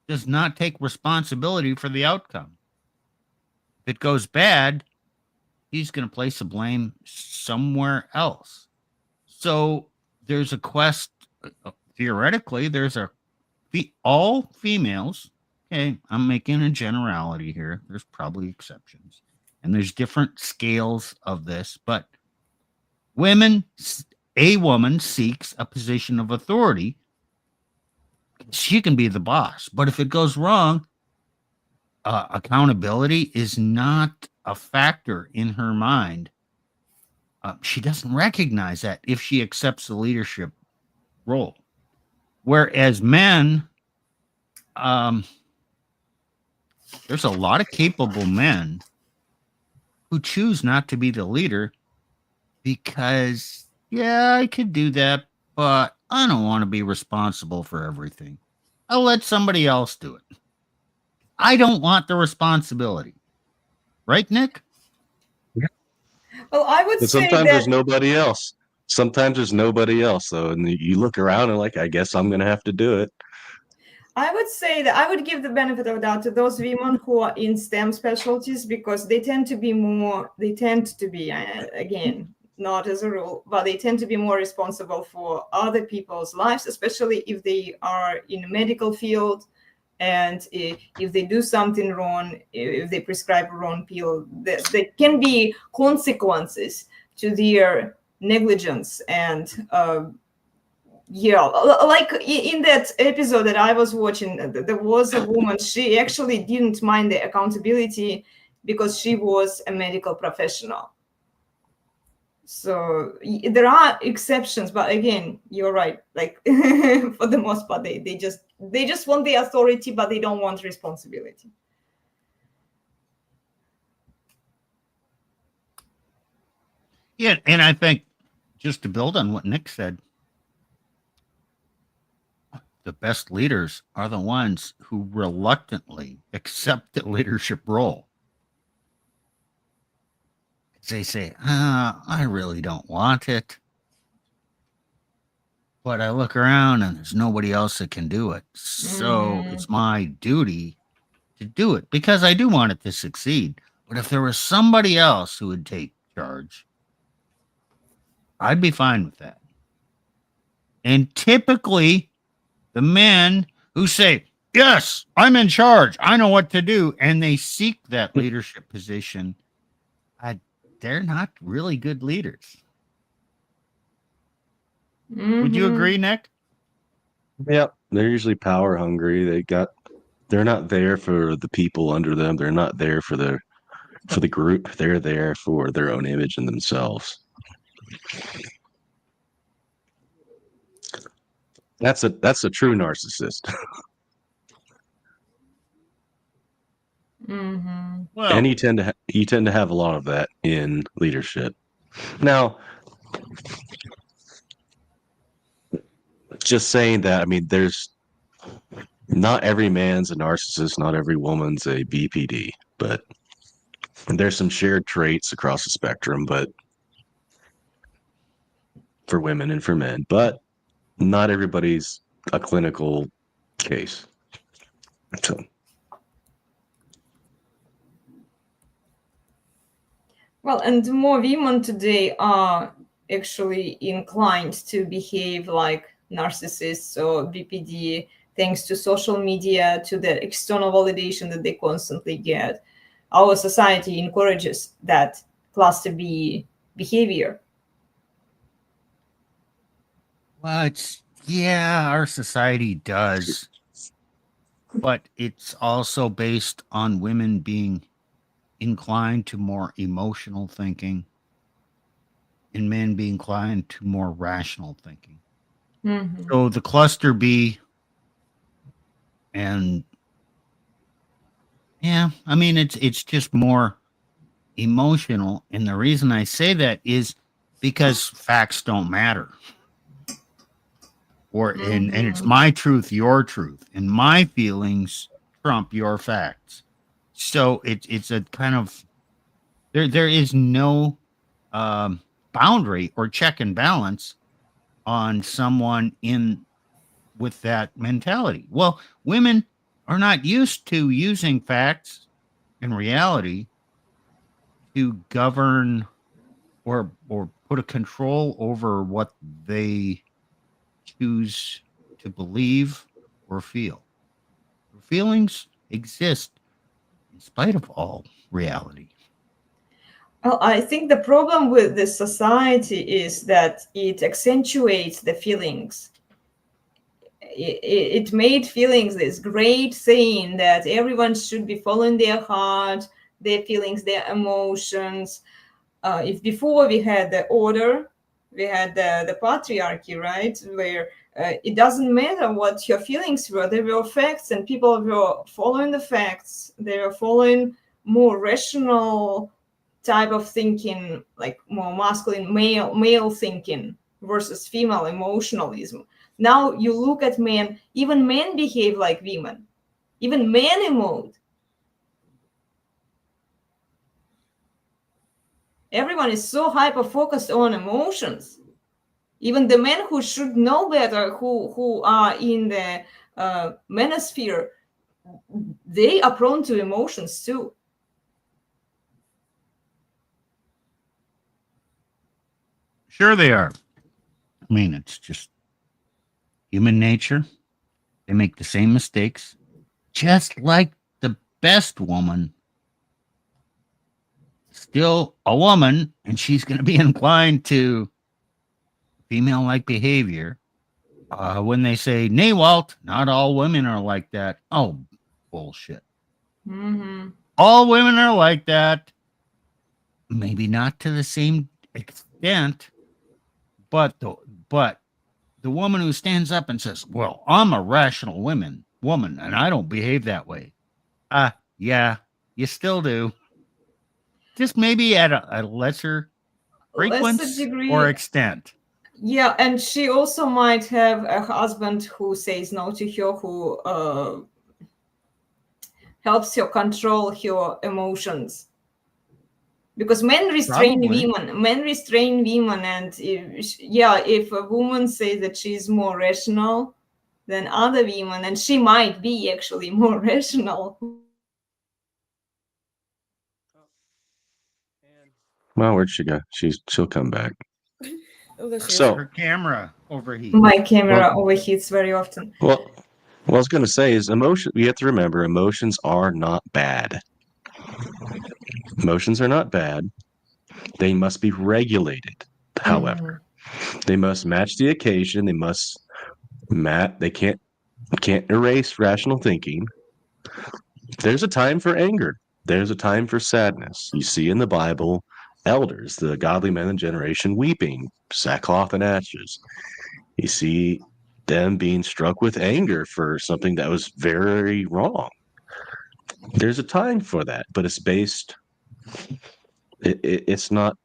E: does not take responsibility for the outcome. If it goes bad, he's going to place the blame somewhere else. So there's a quest, theoretically, all females, okay, I'm making a generality here. There's probably exceptions. And there's different scales of this, but a woman seeks a position of authority. She can be the boss, but if it goes wrong, accountability is not a factor in her mind. She doesn't recognize that if she accepts the leadership role. Whereas men, there's a lot of capable men who choose not to be the leader because, yeah, I could do that, but I don't want to be responsible for everything. I'll let somebody else do it. I don't want the responsibility. Right, Nick?
B: Well, I would
D: But
B: say
D: sometimes
B: that
D: there's nobody else. Sometimes there's nobody else, though, and you look around and like, I guess I'm gonna have to do it.
B: I would say that I would give the benefit of doubt to those women who are in STEM specialties, because they tend to be again, not as a rule, but they tend to be more responsible for other people's lives, especially if they are in a medical field. And if they do something wrong, if they prescribe a wrong pill, there can be consequences to their negligence. And yeah, like in that episode that I was watching, there was a woman, she actually didn't mind the accountability because she was a medical professional. So there are exceptions, but again, you're right. Like for the most part, they just want the authority, but they don't want responsibility.
E: Yeah, and I think, just to build on what Nick said, the best leaders are the ones who reluctantly accept the leadership role. They say, I really don't want it. But I look around and there's nobody else that can do it. So it's my duty to do it because I do want it to succeed. But if there was somebody else who would take charge, I'd be fine with that. And typically, the men who say, yes, I'm in charge, I know what to do, and they seek that leadership position, they're not really good leaders. Would you agree, Nick?
D: Yep. They're usually power hungry. They're not there for the people under them. They're not there for the group. They're there for their own image and themselves. That's a true narcissist.
E: Well,
D: And you tend to have a lot of that in leadership. Now, just saying that, I mean, there's not every man's a narcissist, not every woman's a BPD, but there's some shared traits across the spectrum, but for women and for men, but not everybody's a clinical case. So.
B: Well, and more women today are actually inclined to behave like narcissists or BPD, thanks to social media, to the external validation that they constantly get. Our society encourages that cluster B behavior.
E: well, our society does, but it's also based on women being inclined to more emotional thinking and men being inclined to more rational thinking. So the cluster B, and yeah, I mean, it's just more emotional. And the reason I say that is because facts don't matter. And it's my truth, your truth, and my feelings trump your facts. So it's a kind of there is no boundary or check and balance on someone with that mentality. Well, women are not used to using facts and reality to govern or put a control over what they choose to believe or feel. Feelings exist in spite of all reality.
B: Well, I think the problem with this society is that it accentuates the feelings. it made feelings this great thing that everyone should be following their heart, their feelings, their emotions. If before we had the order, we had the patriarchy, right, where it doesn't matter what your feelings were, they were facts, and people were following the facts. They were following more rational type of thinking, like more masculine male thinking versus female emotionalism. Now you look at men, even men behave like women, even men emote. Everyone is so hyper focused on emotions. Even the men who should know better, who are in the manosphere, they are prone to emotions too.
E: Sure they are. I mean, it's just human nature. They make the same mistakes, just like the best woman. Still a woman, and she's going to be inclined to female-like behavior. When they say, nay, Walt, not all women are like that. Oh, bullshit.
B: Mm-hmm.
E: All women are like that. Maybe not to the same extent, but the woman who stands up and says, well, I'm a rational woman, and I don't behave that way. Yeah, you still do. Just maybe at a lesser frequency
B: degree
E: or extent.
B: Yeah, and she also might have a husband who says no to her, who helps her control her emotions. Because men restrain women, and if a woman says that she's more rational than other women, and she might be actually more rational.
D: Well, where'd she go? She'll come back.
C: Oh, there she is.
D: So
E: Her camera overheats.
B: My camera overheats very often.
D: well, what I was going to say is emotion. You have to remember, emotions are not bad. Emotions are not bad. They must be regulated. However, they must match the occasion. They must They can't erase rational thinking. There's a time for anger. There's a time for sadness. You see in the Bible, elders, the godly men of the generation, weeping, sackcloth and ashes. You see them being struck with anger for something that was very wrong. There's a time for that, but it's based. It's not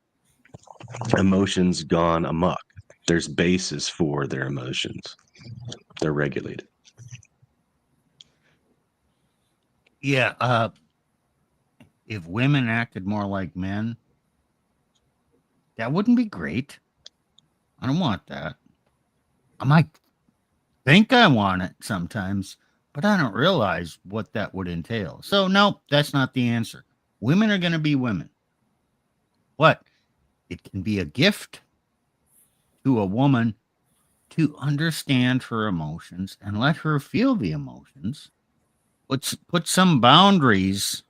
D: emotions gone amok. There's basis for their emotions. They're regulated.
E: Yeah, if women acted more like men, that wouldn't be great. I don't want that. I might think I want it sometimes, but I don't realize what that would entail. So, no, that's not the answer. Women are going to be women. What? It can be a gift to a woman to understand her emotions and let her feel the emotions. Put some boundaries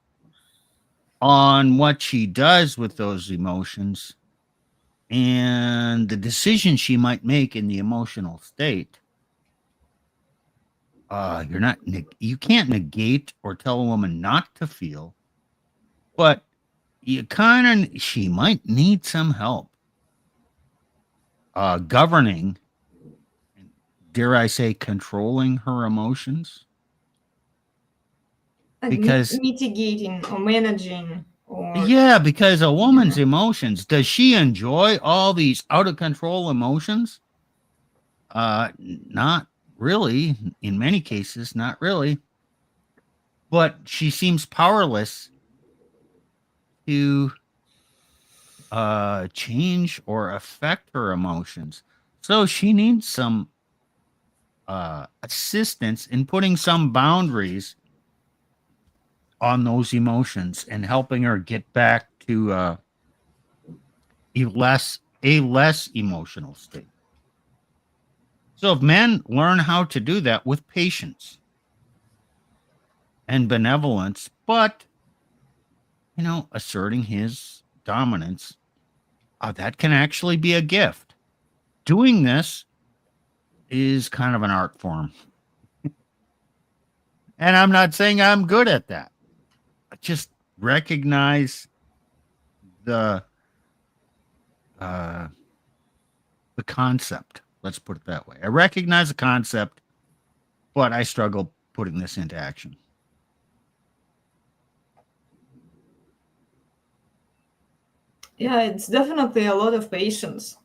E: on what she does with those emotions and the decision she might make in the emotional state. You can't negate or tell a woman not to feel, but she might need some help governing, dare I say, controlling her emotions. Because
B: mitigating or managing.
E: Yeah, because a woman's emotions, does she enjoy all these out of control emotions? Not really. In many cases, not really. But she seems powerless to change or affect her emotions. So she needs some assistance in putting some boundaries on those emotions and helping her get back to a less emotional state. So if men learn how to do that with patience and benevolence, but asserting his dominance, that can actually be a gift. Doing this is kind of an art form. And I'm not saying I'm good at that. I just recognize the concept. Let's put it that way. I recognize the concept, but I struggle putting this into action.
B: Yeah, it's definitely a lot of patience.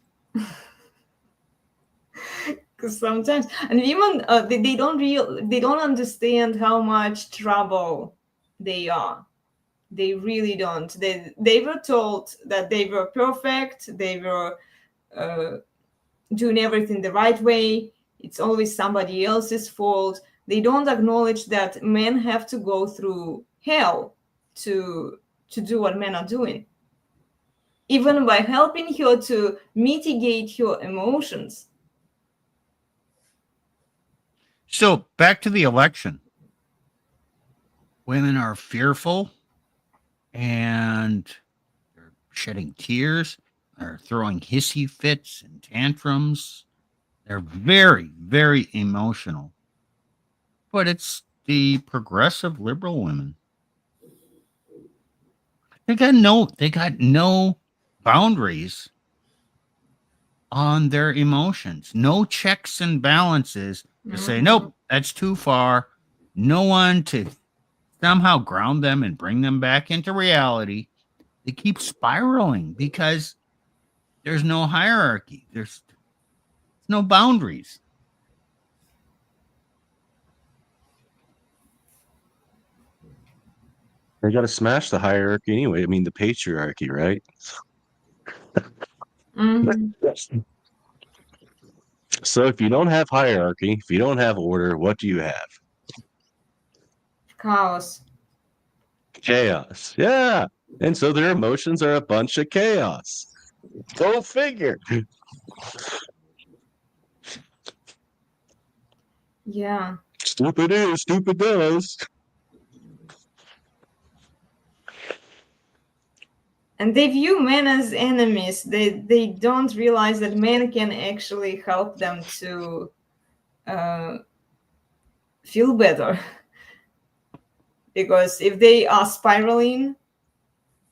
B: Because sometimes, and even they don't understand how much trouble they are. They really don't. They were told that they were perfect. They were doing everything the right way. It's always somebody else's fault. They don't acknowledge that men have to go through hell to do what men are doing. Even by helping her to mitigate her emotions.
E: So back to the election. Women are fearful and they're shedding tears. They're throwing hissy fits and tantrums. They're very, very emotional. But it's the progressive liberal women. They got no boundaries on their emotions. No checks and balances to say, nope, that's too far. No one to somehow ground them and bring them back into reality. They keep spiraling because there's no hierarchy. There's no boundaries.
D: They got to smash the hierarchy anyway. I mean, the patriarchy, right? So if you don't have hierarchy, if you don't have order, what do you have?
B: Chaos.
D: Chaos. Yeah. And so their emotions are a bunch of chaos. Go figure.
B: Yeah.
D: Stupid is, stupid does.
B: And they view men as enemies. They don't realize that men can actually help them to feel better. Because if they are spiraling,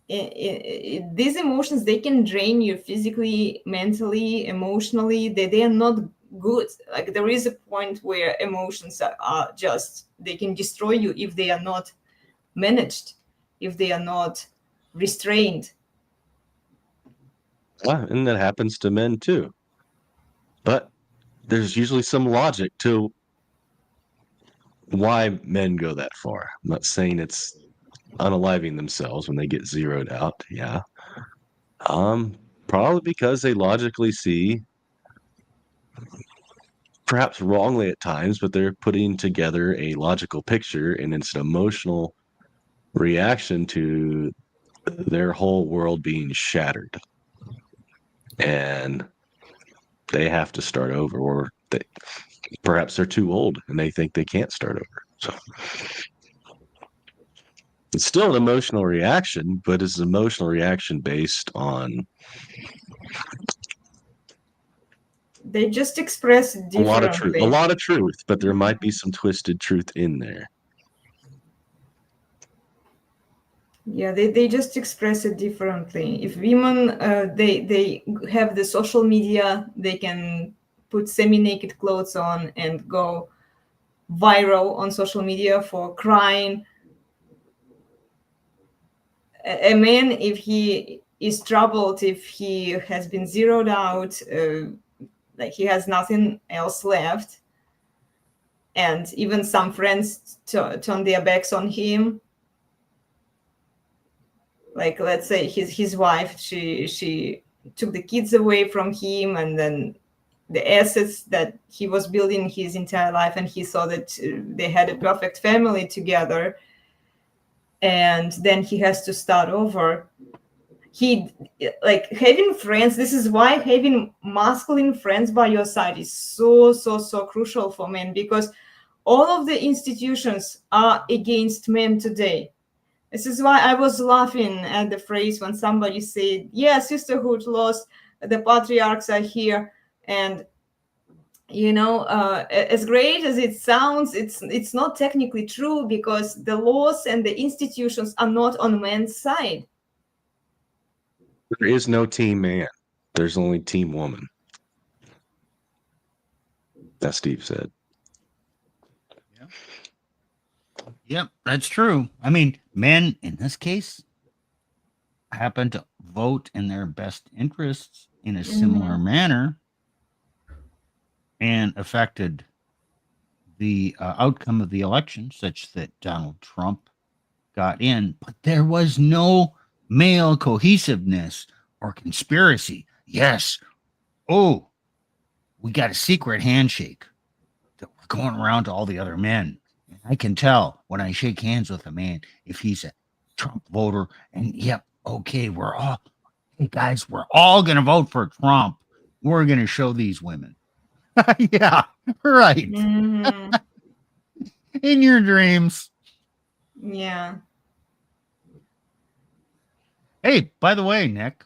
B: these emotions, they can drain you physically, mentally, emotionally. They are not good. Like there is a point where emotions are just, they can destroy you if they are not managed, if they are not restrained.
D: Yeah, and that happens to men too. But there's usually some logic to why men go that far. I'm not saying it's unaliving themselves when they get zeroed out. Yeah. Probably because they logically see, perhaps wrongly at times, but they're putting together a logical picture and it's an emotional reaction to their whole world being shattered. And they have to start over, or perhaps they're too old and they think they can't start over. So it's still an emotional reaction, but it's an emotional reaction based on
B: They just express it
D: a lot of
B: differently.
D: truth, but there might be some twisted truth in there.
B: Yeah, they just express it differently. If women they have the social media, they can put semi-naked clothes on and go viral on social media for crying. A man, if he is troubled, if he has been zeroed out, like he has nothing else left, and even some friends turn their backs on him, like let's say his wife, she took the kids away from him, and then the assets that he was building his entire life, and he saw that they had a perfect family together, and then he has to start over. He, like, having friends, this is why having masculine friends by your side is so crucial for men, because all of the institutions are against men today. This is why I was laughing at the phrase when somebody said, yeah, sisterhood lost, the patriarchs are here. And as great as it sounds, it's not technically true, because the laws and the institutions are not on men's side.
D: There is no team man. There's only team woman. That Steve said.
E: Yep, that's true. I mean, men in this case happen to vote in their best interests in a similar manner and affected the outcome of the election, such that Donald Trump got in, but there was no male cohesiveness or conspiracy. Yes. Oh, we got a secret handshake that we're going around to all the other men. And I can tell when I shake hands with a man if he's a Trump voter. And yep, okay, hey guys, we're all going to vote for Trump. We're going to show these women. Yeah, right.
B: Mm-hmm.
E: In your dreams.
B: Yeah.
E: Hey, by the way, Nick,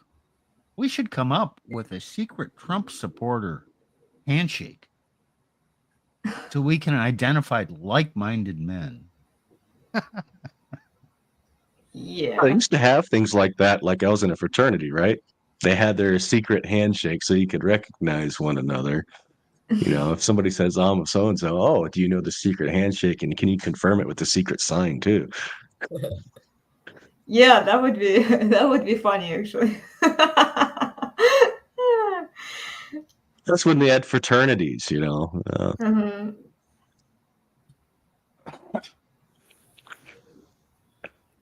E: we should come up with a secret Trump supporter handshake so we can identify like-minded men.
B: Yeah.
D: I used to have things like that. Like I was in a fraternity, right? They had their secret handshake so you could recognize one another. If somebody says, I'm so and so, oh, do you know the secret handshake? And can you confirm it with the secret sign too?
B: Yeah, that would be funny, actually.
D: That's when they had fraternities,
B: Mhm.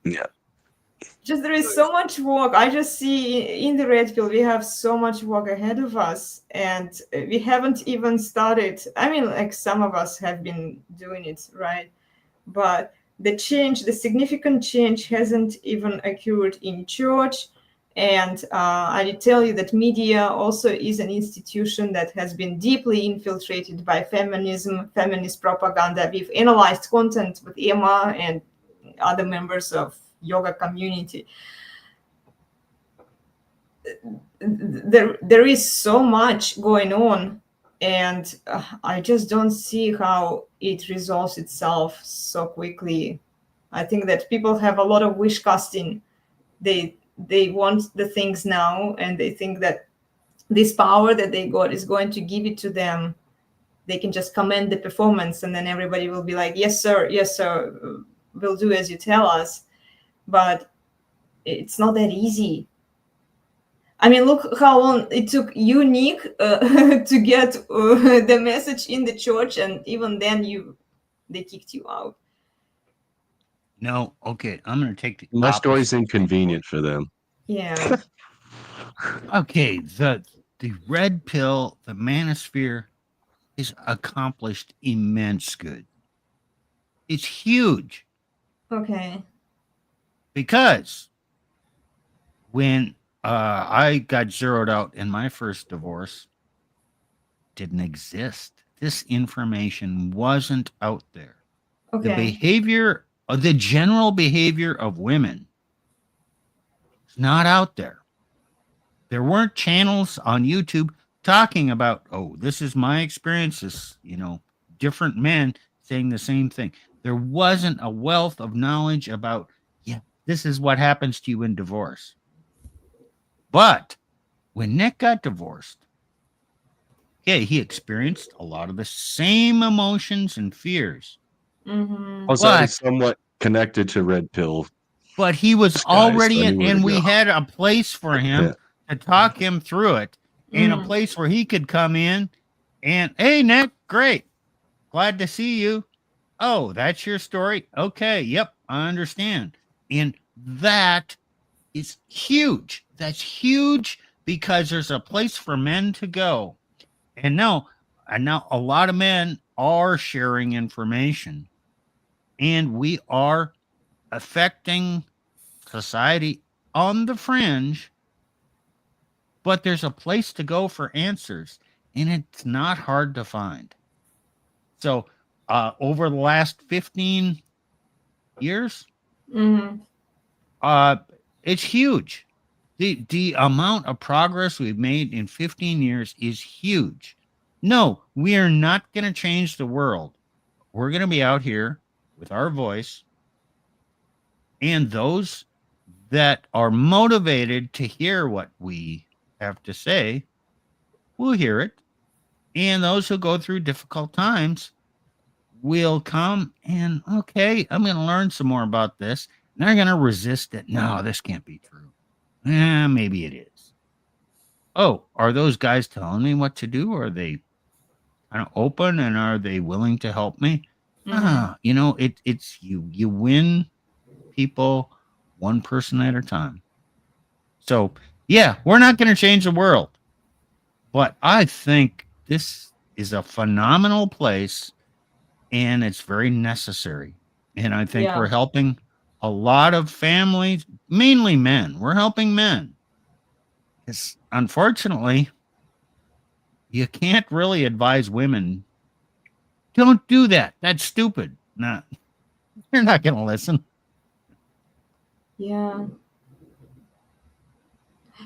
D: Yeah.
B: Just there is so much work. I just see in the red pill we have so much work ahead of us, and we haven't even started. I mean, like, some of us have been doing it, right? But the significant change hasn't even occurred in church. And I tell you that media also is an institution that has been deeply infiltrated by feminism, feminist propaganda. We've analyzed content with Eamma and other members of yoga community. There is so much going on, and I just don't see how it resolves itself so quickly. I think that people have a lot of wish casting. They want the things now, and they think that this power that they got is going to give it to them. They can just commend the performance, and then everybody will be like, yes sir, we'll do as you tell us. But it's not that easy. I mean, look how long it took you, Nick, to get the message in the church, and even then they kicked you out.
E: No, okay, I'm going to take the
D: My story's
E: opposite.
D: inconvenient for them.
B: Yeah.
E: Okay, the red pill, the manosphere, has accomplished immense good. It's huge.
B: Okay.
E: Because when I got zeroed out in my first divorce, didn't exist. This information wasn't out there.
B: Okay.
E: The behavior, the general behavior of women is not out there. There weren't channels on YouTube talking about, oh, this is my experiences, different men saying the same thing. There wasn't a wealth of knowledge about, yeah, this is what happens to you in divorce. But when Nick got divorced, okay, he experienced a lot of the same emotions and fears.
B: Mm-hmm.
D: I was already somewhat connected to red pill.
E: But he was already in, and we had a place for him to talk him through it, and a place where he could come in and, hey, Nick, great. Glad to see you. Oh, that's your story? Okay, yep, I understand. And that is huge. That's huge because there's a place for men to go. And now a lot of men are sharing information, and we are affecting society on the fringe, but there's a place to go for answers, and it's not hard to find. So over the last 15 years, it's huge. The amount of progress we've made in 15 years is huge. No, we are not going to change the world. We're going to be out here with our voice, and those that are motivated to hear what we have to say will hear it. And those who go through difficult times will come and, okay, I'm going to learn some more about this. And they're going to resist it. No, this can't be true. Maybe it is. Oh, are those guys telling me what to do? Are they kind of open, and are they willing to help me? You know, it's you win people one person at a time. So yeah, we're not going to change the world, but I think this is a phenomenal place, and it's very necessary. And I think
B: Yeah.
E: we're helping a lot of families, mainly men. We're helping men. Because unfortunately, you can't really advise women, don't do that. That's stupid. Nah, they're not going to listen.
B: Yeah.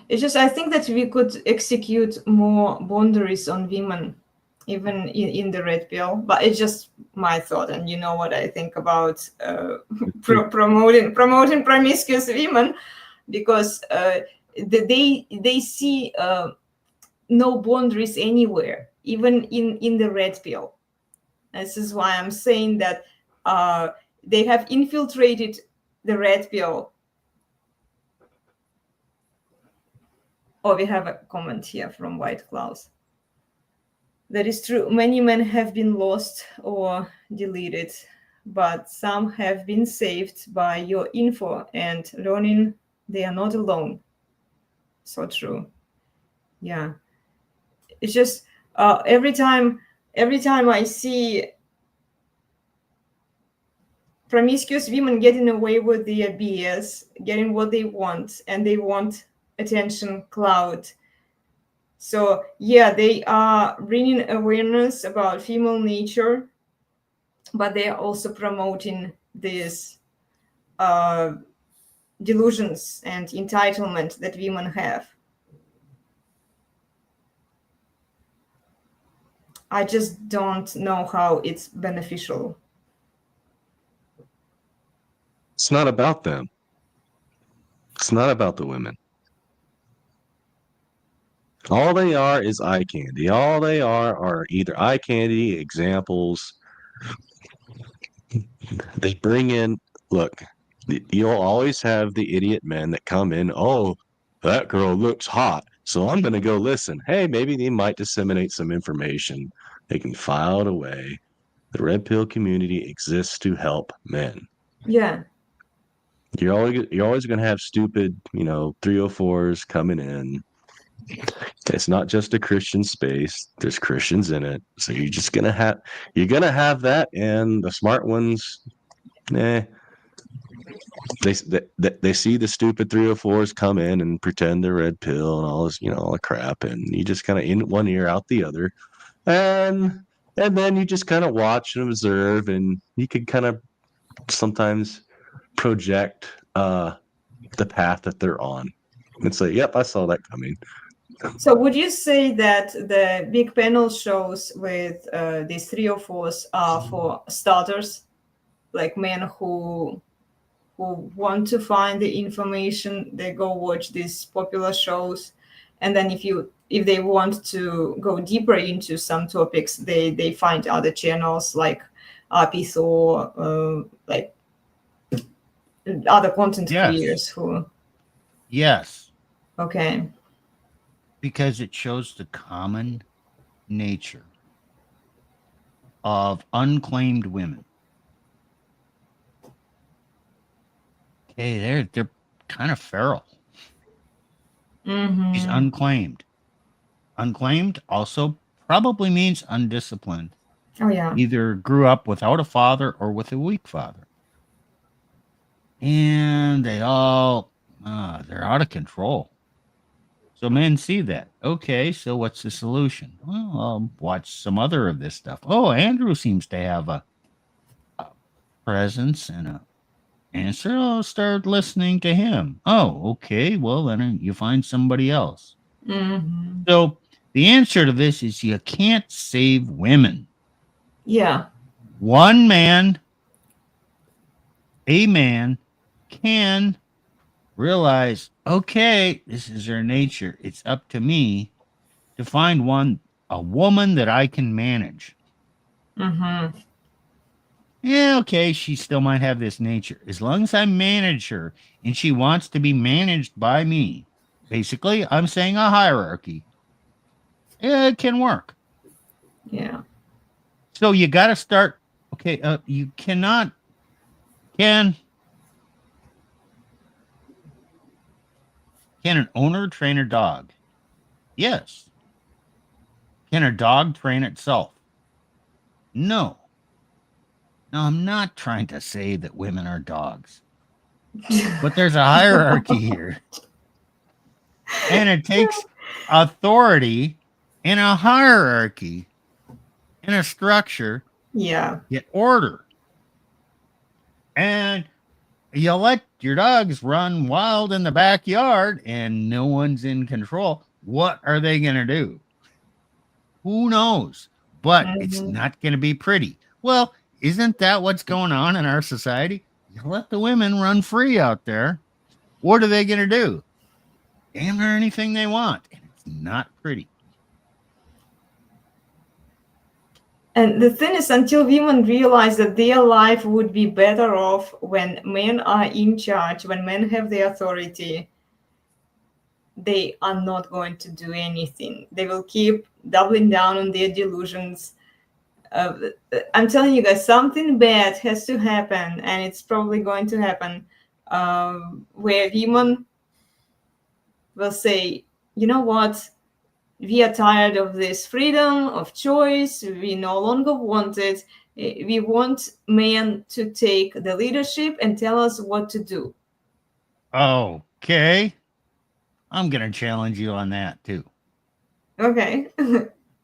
B: It's just, I think that we could execute more boundaries on women, even in the red pill. But it's just my thought, and you know what I think about promoting promiscuous women, because they see no boundaries anywhere, even in the red pill. This is why I'm saying that they have infiltrated the red pill. Oh, we have a comment here from White Klaus. That is true. Many men have been lost or deleted, but some have been saved by your info and learning they are not alone. So true. Yeah. It's just every time I see promiscuous women getting away with their BS, getting what they want, and they want attention, clout. So yeah, they are bringing awareness about female nature, but they are also promoting these delusions and entitlement that women have. I just don't know how it's beneficial.
D: It's not about them. It's not about the women. All they are is eye candy. All they are either eye candy, examples. They bring in, look, you'll always have the idiot men that come in, oh, that girl looks hot, so I'm going to go listen. Hey, maybe they might disseminate some information. They can file it away. The red pill community exists to help men.
B: Yeah.
D: You're always going to have stupid, 304s coming in. It's not just a Christian space. There's Christians in it. So you're gonna have that, and the smart ones, they see the stupid 304s come in and pretend they're red pill and all this, all the crap, and you just kind of in one ear out the other, and then you just kind of watch and observe, and you can kind of sometimes project the path that they're on and say, yep, I saw that coming.
B: So would you say that the big panel shows with these 304s are for starters, like men who want to find the information, they go watch these popular shows, and then if they want to go deeper into some topics, they find other channels like Apis or like other content creators who.
E: Yes.
B: Okay.
E: Because it shows the common nature of unclaimed women. Okay, they're kind of feral.
B: Mm-hmm.
E: She's unclaimed. Unclaimed also probably means undisciplined.
B: Oh yeah.
E: Either grew up without a father or with a weak father. And they all they're out of control. So men see that. Okay, so what's the solution? Well, I'll watch some other of this stuff. Oh, Andrew seems to have a presence and a answer. I'll start listening to him. Oh, okay. Well, then you find somebody else.
B: Mm-hmm.
E: So The answer to this is you can't save women.
B: Yeah.
E: One man, a man, can realize, okay, this is her nature. It's up to me to find a woman that I can manage.
B: Mm-hmm.
E: Yeah, okay, she still might have this nature. As long as I manage her and she wants to be managed by me, basically, I'm saying a hierarchy. It can work.
B: Yeah.
E: So you got to start. Okay, you cannot. Can an owner train a dog? Yes. Can a dog train itself? No. Now, I'm not trying to say that women are dogs, but there's a hierarchy here. And it takes authority in a hierarchy, in a structure,
B: Yeah.
E: get order. And you let your dogs run wild in the backyard and no one's in control. What are they going to do? Who knows? But it's not going to be pretty. Well, isn't that what's going on in our society? You let the women run free out there. What are they going to do? Damn near anything they want. And it's not pretty.
B: And the thing is, until women realize that their life would be better off when men are in charge, when men have the authority, they are not going to do anything. They will keep doubling down on their delusions. I'm telling you guys, something bad has to happen, and it's probably going to happen, where women will say, you know what? We are tired of this freedom of choice. We no longer want it. We want men to take the leadership and tell us what to do.
E: Okay. I'm going to challenge you on that too.
B: Okay.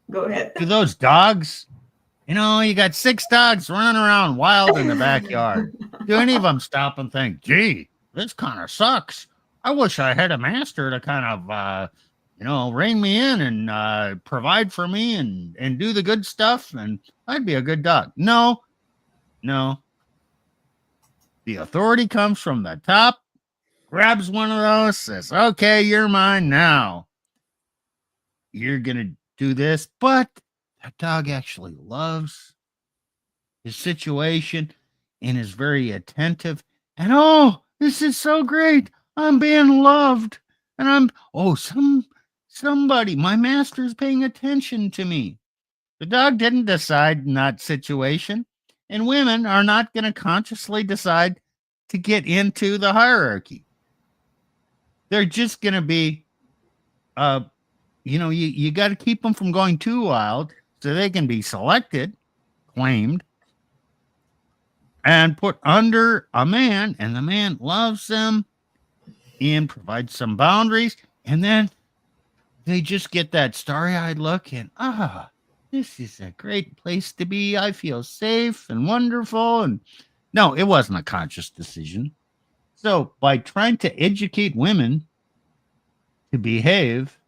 B: Go ahead.
E: Do those dogs, you got 6 dogs running around wild in the backyard. Do any of them stop and think, gee, this kind of sucks. I wish I had a master to kind of, rein me in and provide for me and do the good stuff, and I'd be a good dog. No. The authority comes from the top, grabs one of those, says, okay, you're mine now. You're going to do this, but that dog actually loves his situation and is very attentive. And, oh, this is so great. I'm being loved. And somebody, my master's paying attention to me. The dog didn't decide in that situation. And women are not going to consciously decide to get into the hierarchy. They're just going to be, you got to keep them from going too wild so they can be selected, claimed, and put under a man, and the man loves them and provides some boundaries, and then they just get that starry-eyed look and, this is a great place to be. I feel safe and wonderful. And no, it wasn't a conscious decision. So by trying to educate women to behave,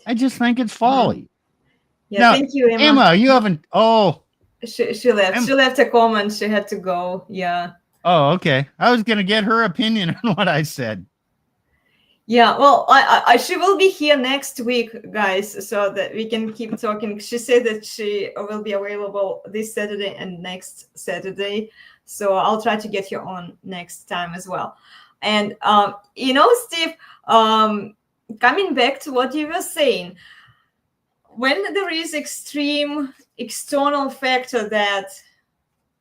E: I just think it's folly.
B: Yeah,
E: now,
B: thank you, Eamma.
E: Eamma, you haven't. Oh,
B: she left. She left a comment. She had to go. Yeah.
E: Oh, okay. I was gonna get her opinion on what I said.
B: Yeah, well, she will be here next week, guys, so that we can keep talking. She said that she will be available this Saturday and next Saturday, so I'll try to get you on next time as well. And Steve, coming back to what you were saying, when there is extreme external factor that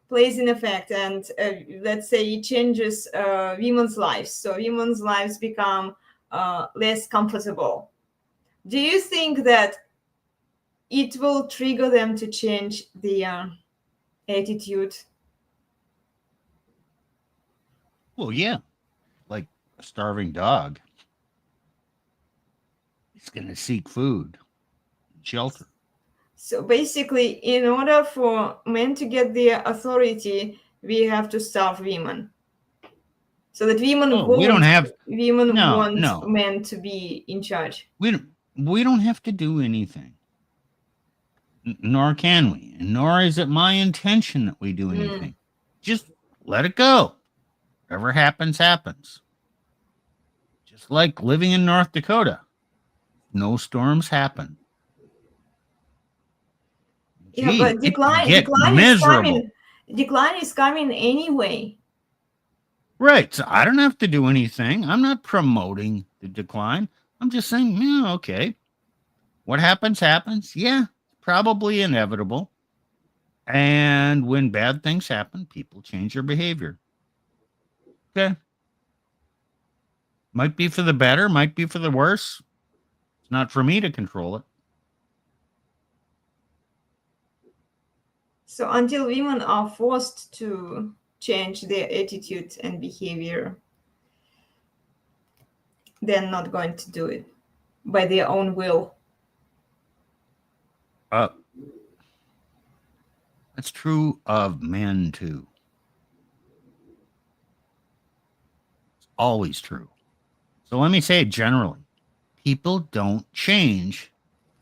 B: plays in effect, and let's say it changes women's lives, so women's lives become less comfortable, do you think that it will trigger them to change their attitude?
E: Well, yeah, like a starving dog. It's going to seek food, shelter.
B: So basically, in order for men to get their authority, we have to starve women. So that women want men to be in charge.
E: We we don't have to do anything. Nor can we. And nor is it my intention that we do anything. Just let it go. Whatever happens, happens. Just like living in North Dakota. No storms happen.
B: Yeah,
E: Gee,
B: but
E: it can
B: decline
E: get
B: is
E: miserable.
B: coming. Decline is coming anyway.
E: Right. So I don't have to do anything. I'm not promoting the decline. I'm just saying, yeah, okay. What happens, happens. Yeah, probably inevitable. And when bad things happen, people change their behavior. Okay. Might be for the better, might be for the worse. It's not for me to control it.
B: So until women are forced to change their attitude and behavior, they're not going to do it by their own will.
E: That's true of men too. It's always true. So let me say it generally. People don't change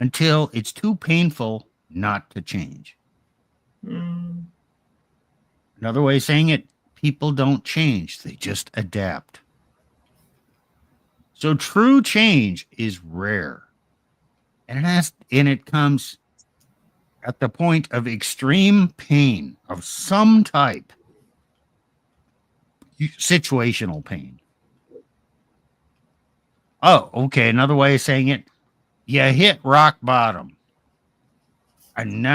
E: until it's too painful not to change. Another way of saying it, people don't change. They just adapt. So true change is rare. And it comes at the point of extreme pain of some type. Situational pain. Oh, okay. Another way of saying it, you hit rock bottom. And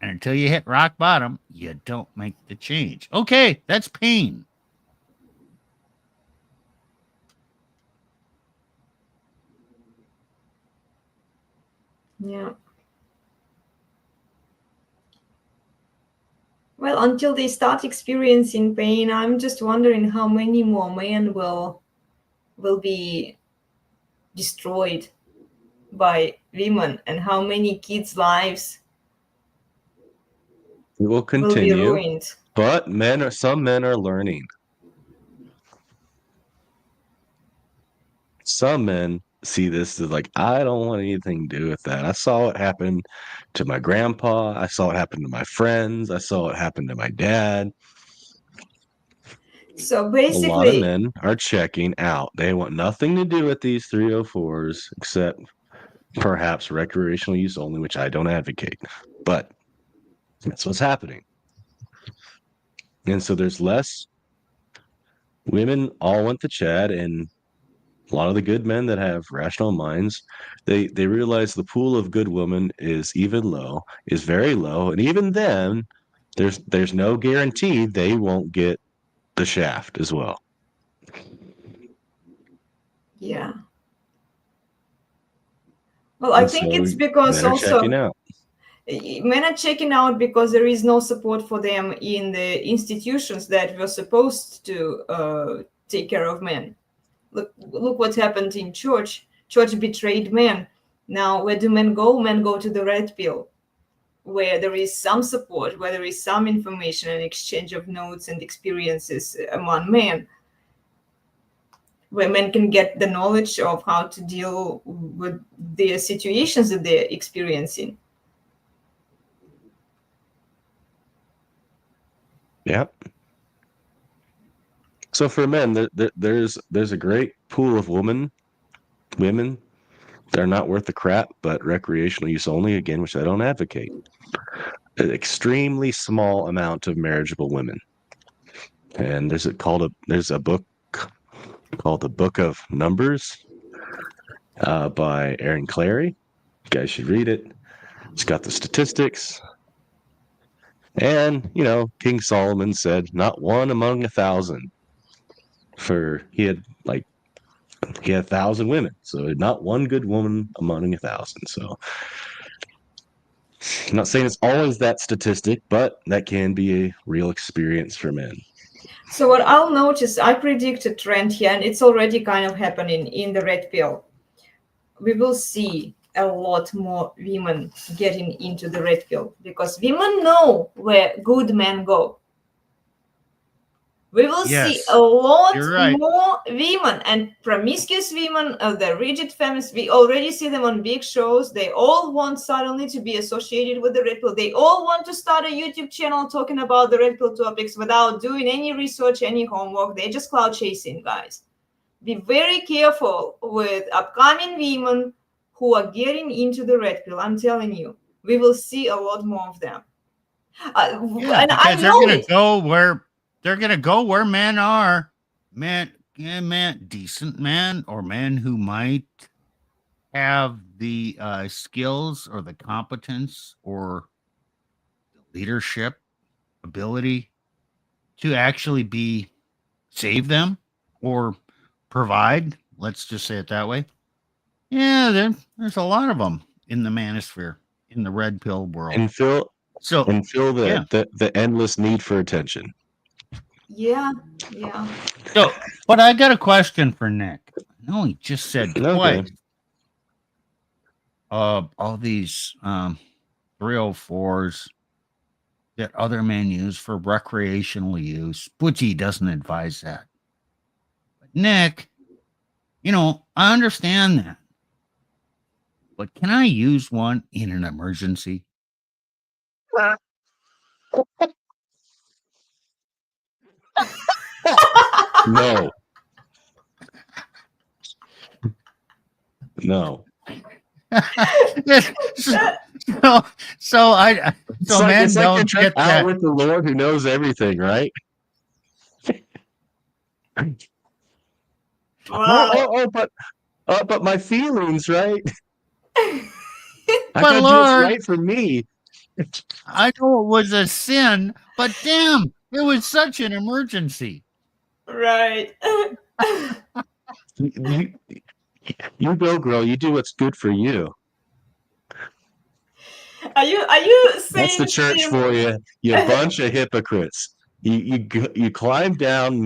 E: until you hit rock bottom, you don't make the change. Okay, that's pain.
B: Yeah. Well, until they start experiencing pain, I'm just wondering how many more men will be destroyed by women, and how many kids' lives
D: It will
B: will be
D: continue,
B: ruined.
D: but some men are learning. Some men see this as like, I don't want anything to do with that. I saw it happen to my grandpa. I saw it happen to my friends. I saw it happen to my dad.
B: So
D: A lot of
B: basically,
D: men are checking out. They want nothing to do with these 304s except perhaps recreational use only, which I don't advocate. But that's what's happening. And so there's less women all want the Chad, and a lot of the good men that have rational minds, they realize the pool of good women is very low, and even then, there's no guarantee they won't get the shaft as well.
B: yeah. Well, I
D: And
B: think
D: so
B: it's because
D: men are checking
B: also
D: out.
B: men are checking out because there is no support for them in the institutions that were supposed to take care of men. Look what happened in church. Church betrayed men. Now, where do men go? Men go to the red pill, where there is some support, where there is some information and exchange of notes and experiences among men, where men can get the knowledge of how to deal with the situations that they're experiencing.
D: Yeah. So for men, there's a great pool of women. They're not worth the crap, but recreational use only, again, which I don't advocate. An extremely small amount of marriageable women. And there's a book called The Book of Numbers by Aaron Clary. You guys should read it. It's got the statistics. And, King Solomon said, not one among 1,000. He had 1,000 women. So not one good woman among 1,000. So I'm not saying it's always that statistic, but that can be a real experience for men.
B: So what I'll notice, I predict a trend here, and it's already kind of happening in the red pill. We will see a lot more women getting into the red pill because women know where good men go. We will see
E: Yes,
B: a lot
E: you're right.
B: more women and promiscuous women, the rigid feminists. We already see them on big shows. They all want suddenly to be associated with the red pill. They all want to start a YouTube channel talking about the red pill topics without doing any research, any homework. They're just cloud chasing, guys. Be very careful with upcoming women who are getting into the red pill. I'm telling you, we will see a lot more of them.
E: Yeah,
B: And I
E: because they're
B: know
E: gonna
B: it.
E: go where men are, decent men, or men who might have the skills or the competence or leadership ability to actually save them or provide. Let's just say it that way. Yeah, there's a lot of them in the manosphere, in the red pill world.
D: And feel
E: So yeah.
D: the endless need for attention.
B: Yeah, yeah.
E: So, but I got a question for Nick. No, he just said
D: Okay.
E: twice. All these 304s that other men use for recreational use. Butchie doesn't advise that. But Nick, I understand that. But can I use one in an emergency?
D: No. No.
E: So men
D: It's like you're
E: don't
D: just
E: get
D: out
E: that.
D: with the Lord who knows everything, right?
B: Wow.
D: But my feelings, right? I
E: But
D: gotta do what's
E: Lord,
D: right for me.
E: I know it was a sin, but damn, it was such an emergency.
B: Right.
D: You, you go, girl. You do what's good for you.
B: Are you
D: That's the
B: saying
D: church
B: Tim?
D: for you. You bunch of hypocrites. You climb down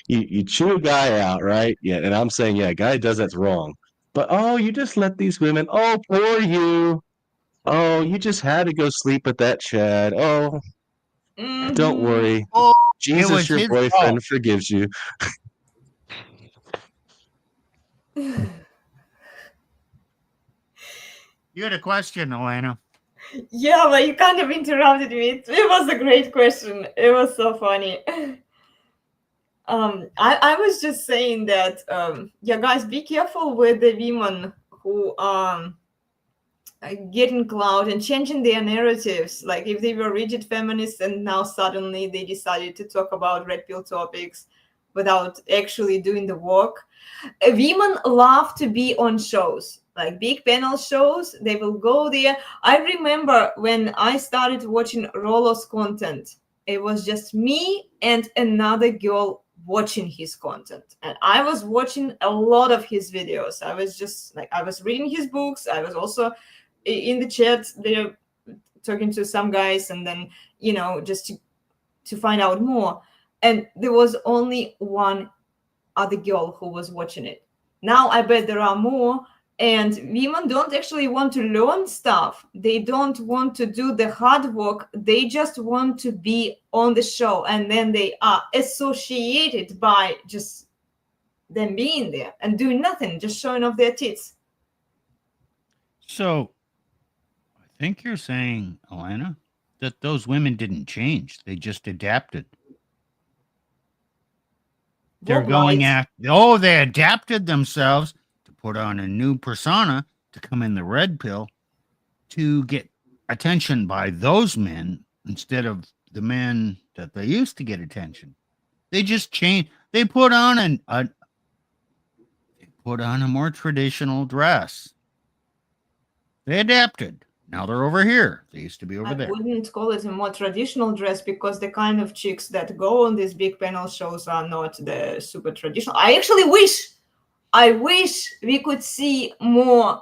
D: you chew a guy out, right? Yeah, and I'm saying, yeah, a guy does that's wrong. But you just let these women. Oh, poor you. Oh, you just had to go sleep with that Chad. Oh, don't
B: Mhm.
D: worry.
E: Oh, it
D: Jesus,
E: was
D: your
E: his fault.
D: boyfriend, forgives you.
E: You had a question, Elena.
B: Yeah, but you kind of interrupted me. It was a great question. It was so funny. I was just saying that yeah, guys, be careful with the women who getting clout and changing their narratives. Like if they were rigid feminists and now suddenly they decided to talk about red pill topics without actually doing the work. Women love to be on shows, like big panel shows. They will go there. I remember when I started watching Rolo's content, it was just me and another girl watching his content. And I was watching a lot of his videos. I was just like, I was reading his books. I was also in the chat there talking to some guys, and then, just to find out more. And there was only one other girl who was watching it. Now I bet there are more, and women don't actually want to learn stuff. They don't want to do the hard work. They just want to be on the show, and then they are associated by just them being there and doing nothing, just showing off their tits.
E: So I think you're saying, Elena, that those women didn't change. They just adapted. They're going
B: Worldwide.
E: at, they adapted themselves to put on a new persona to come in the red pill to get attention by those men instead of the men that they used to get attention. They just changed. They put on a more traditional dress. They adapted. Now they're over here. They used to be over
B: I
E: there.
B: wouldn't call it a more traditional dress, because the kind of chicks that go on these big panel shows are not the super traditional. I wish we could see more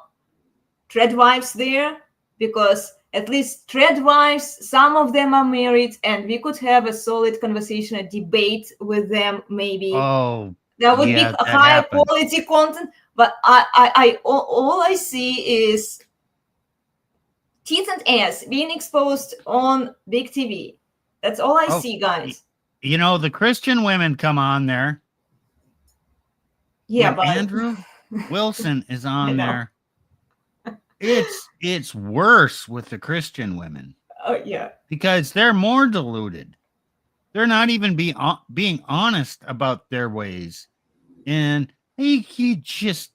B: trad wives there, because at least trad wives, some of them are married, and we could have a solid conversation, a debate with them. Maybe
E: Oh,
B: there would be
E: yeah, that
B: higher
E: happened.
B: quality content. But all I see is tits and ass being exposed on big TV. That's all I
E: Oh,
B: see, guys.
E: You know, the Christian women come on there.
B: Yeah,
E: When
B: but
E: Andrew Wilson is
B: I
E: on
B: know.
E: there, it's worse with the Christian women
B: Oh yeah.
E: because they're more deluded. They're not even being honest about their ways, and he just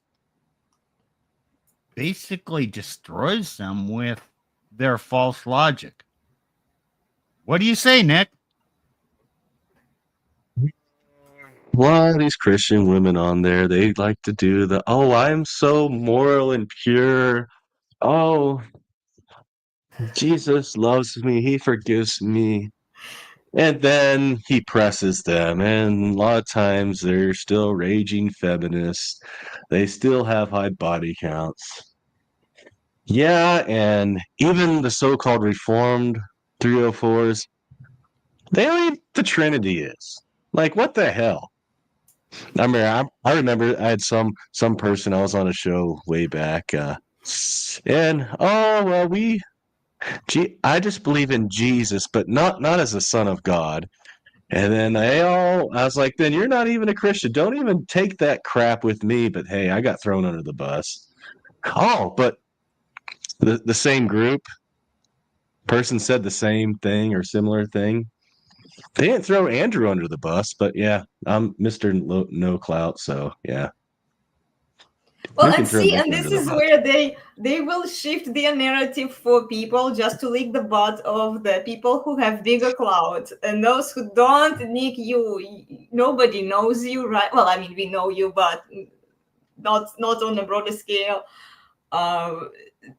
E: basically destroys them with their false logic. What do you say, Nick?
D: Why are these Christian women on there? They like to do the, oh, I'm so moral and pure. Oh, Jesus loves me. He forgives me. And then he presses them. And a lot of times they're still raging feminists. They still have high body counts. Yeah, and even the so-called reformed 304s, they don't even the Trinity is. Like, what the hell? I remember I had some person I was on a show way back, and oh well, I just believe in Jesus, but not as the Son of God. And then I was like, then you're not even a Christian. Don't even take that crap with me. But hey, I got thrown under the bus. Oh, but the same group person said the same thing or similar thing. They didn't throw Andrew under the bus, but yeah, I'm Mr. No Clout, so yeah.
B: Well,
D: You
B: and
D: can throw
B: see,
D: Nick
B: and
D: under
B: this
D: the
B: is
D: bus.
B: where they will shift their narrative for people just to lick the butt of the people who have bigger clout, and those who don't. Nick, nobody knows you, right? Well, I mean, we know you, but not on a broader scale. Uh,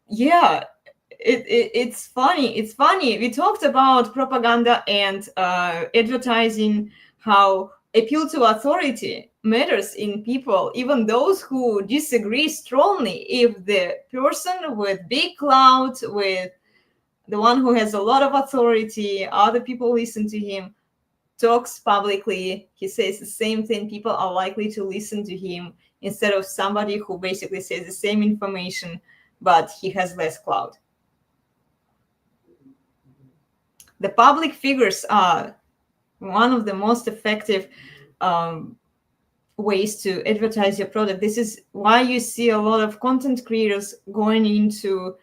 B: yeah, it's funny. It's funny. We talked about propaganda and advertising, how appeal to authority matters in people, even those who disagree strongly. If the person with big clout, with the one who has a lot of authority, other people listen to him, talks publicly, he says the same thing, people are likely to listen to him instead of somebody who basically says the same information, but he has less clout. The public figures are one of the most effective ways to advertise your product. This is why you see a lot of content creators going into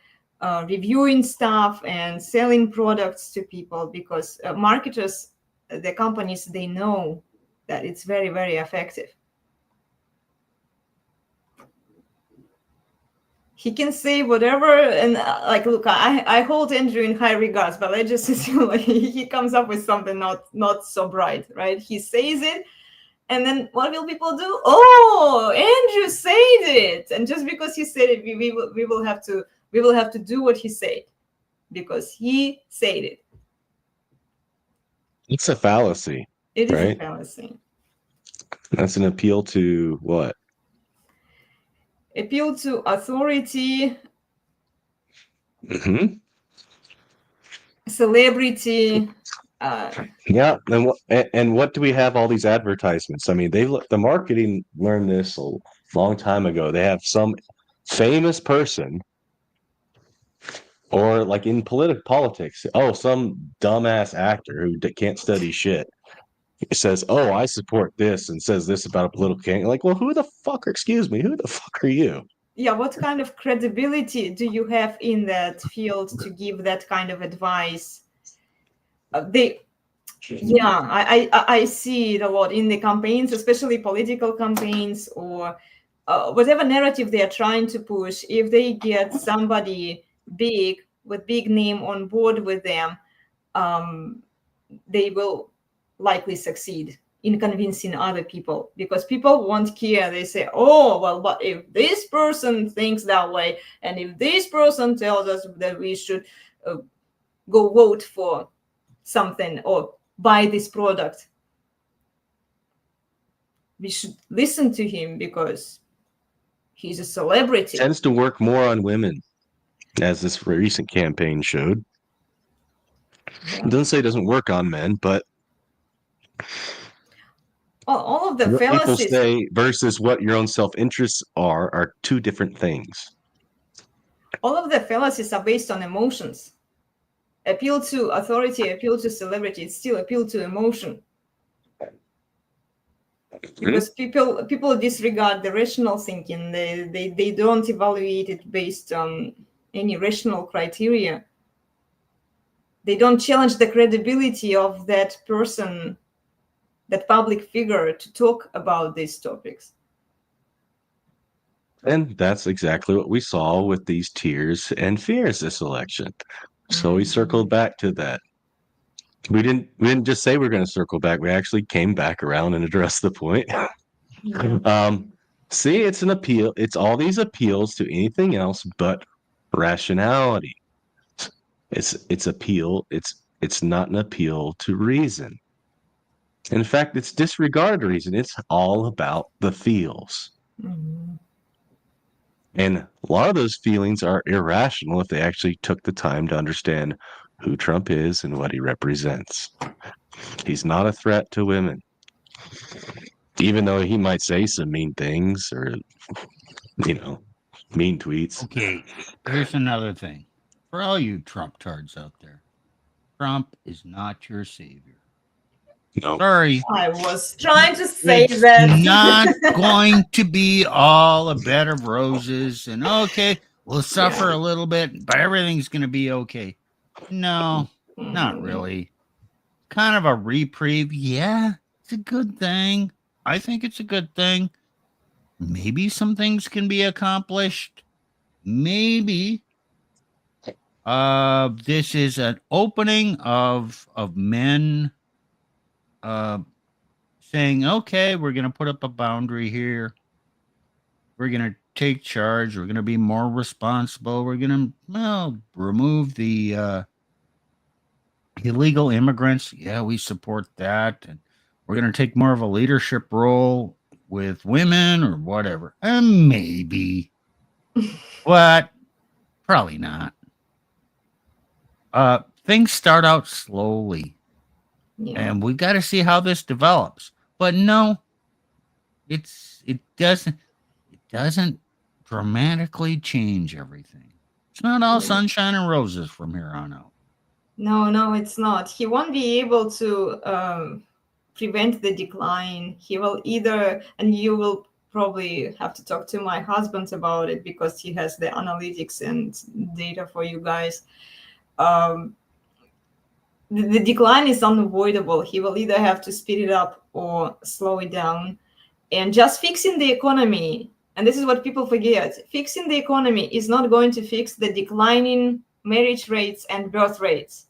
B: reviewing stuff and selling products to people, because marketers, the companies, they know that it's very, very effective. He can say whatever, and like, look, I hold Andrew in high regards, but let's just assume like he comes up with something not so bright, right? He says it, and then what will people do? Oh, Andrew said it, and just because he said it, we will have to do what he said because he said it.
D: It's a fallacy.
B: It is
D: right?
B: a fallacy.
D: That's an appeal to what?
B: Appeal to authority,
D: Mm-hmm.
B: celebrity.
D: Yeah, and what do we have all these advertisements? I mean, the marketing learned this a long time ago. They have some famous person, or like in politics, oh, some dumbass actor who can't study shit says, "Oh, I support this," and says this about a political candidate. Like, well, who the fuck? Excuse me, who the fuck are you?
B: Yeah, what kind of credibility do you have in that field to give that kind of advice? I see it a lot in the campaigns, especially political campaigns, or whatever narrative they are trying to push. If they get somebody big with big name on board with them, they will likely succeed in convincing other people, because people won't care. They say, oh, well, but if this person thinks that way, and if this person tells us that we should go vote for something or buy this product, we should listen to him because he's a celebrity.
D: Tends to work more on women, as this recent campaign showed.
B: Yeah.
D: It doesn't say it doesn't work on men, but
B: All of the
D: what people
B: fallacies.
D: say versus what your own self-interests are two different things.
B: All of the fallacies are based on emotions. Appeal to authority, appeal to celebrity, it's still appeal to emotion. because people disregard the rational thinking. They don't evaluate it based on any rational criteria. They don't challenge the credibility of that person, that public figure, to talk about these topics.
D: And that's exactly what we saw with these tears and fears this election. So we circled back to that. We didn't just say we're going to circle back. We actually came back around and addressed the point. See, it's an appeal. It's all these appeals to anything else but rationality. It's appeal. It's not an appeal to reason. In fact, it's disregard reason. It's all about the feels. And a lot of those feelings are irrational if they actually took the time to understand who Trump is and what he represents. He's not a threat to women. Even though he might say some mean things or, mean tweets.
E: Okay, here's another thing. For all you Trump tards out there, Trump is not your savior.
D: No.
E: Sorry.
B: I was trying to say
E: It's
B: that.
E: not going to be all a bed of roses and okay, we'll suffer a little bit, but everything's going to be okay. No, not really. Kind of a reprieve. Yeah, it's a good thing. I think it's a good thing. Maybe some things can be accomplished. Maybe. This is an opening of men saying, okay, we're going to put up a boundary here. We're going to take charge. We're going to be more responsible. We're going to remove the illegal immigrants. Yeah, we support that. And we're going to take more of a leadership role with women or whatever. Maybe. But probably not. Things start out slowly.
B: Yeah.
E: And we got to see how this develops. But no, it doesn't dramatically change everything. It's not all sunshine and roses from here on out.
B: No, it's not. He won't be able to prevent the decline. He will either, and you will probably have to talk to my husband about it because he has the analytics and data for you guys. The decline is unavoidable. He will either have to speed it up or slow it down. And just fixing the economy, and this is what people forget, fixing the economy is not going to fix the declining marriage rates and birth rates,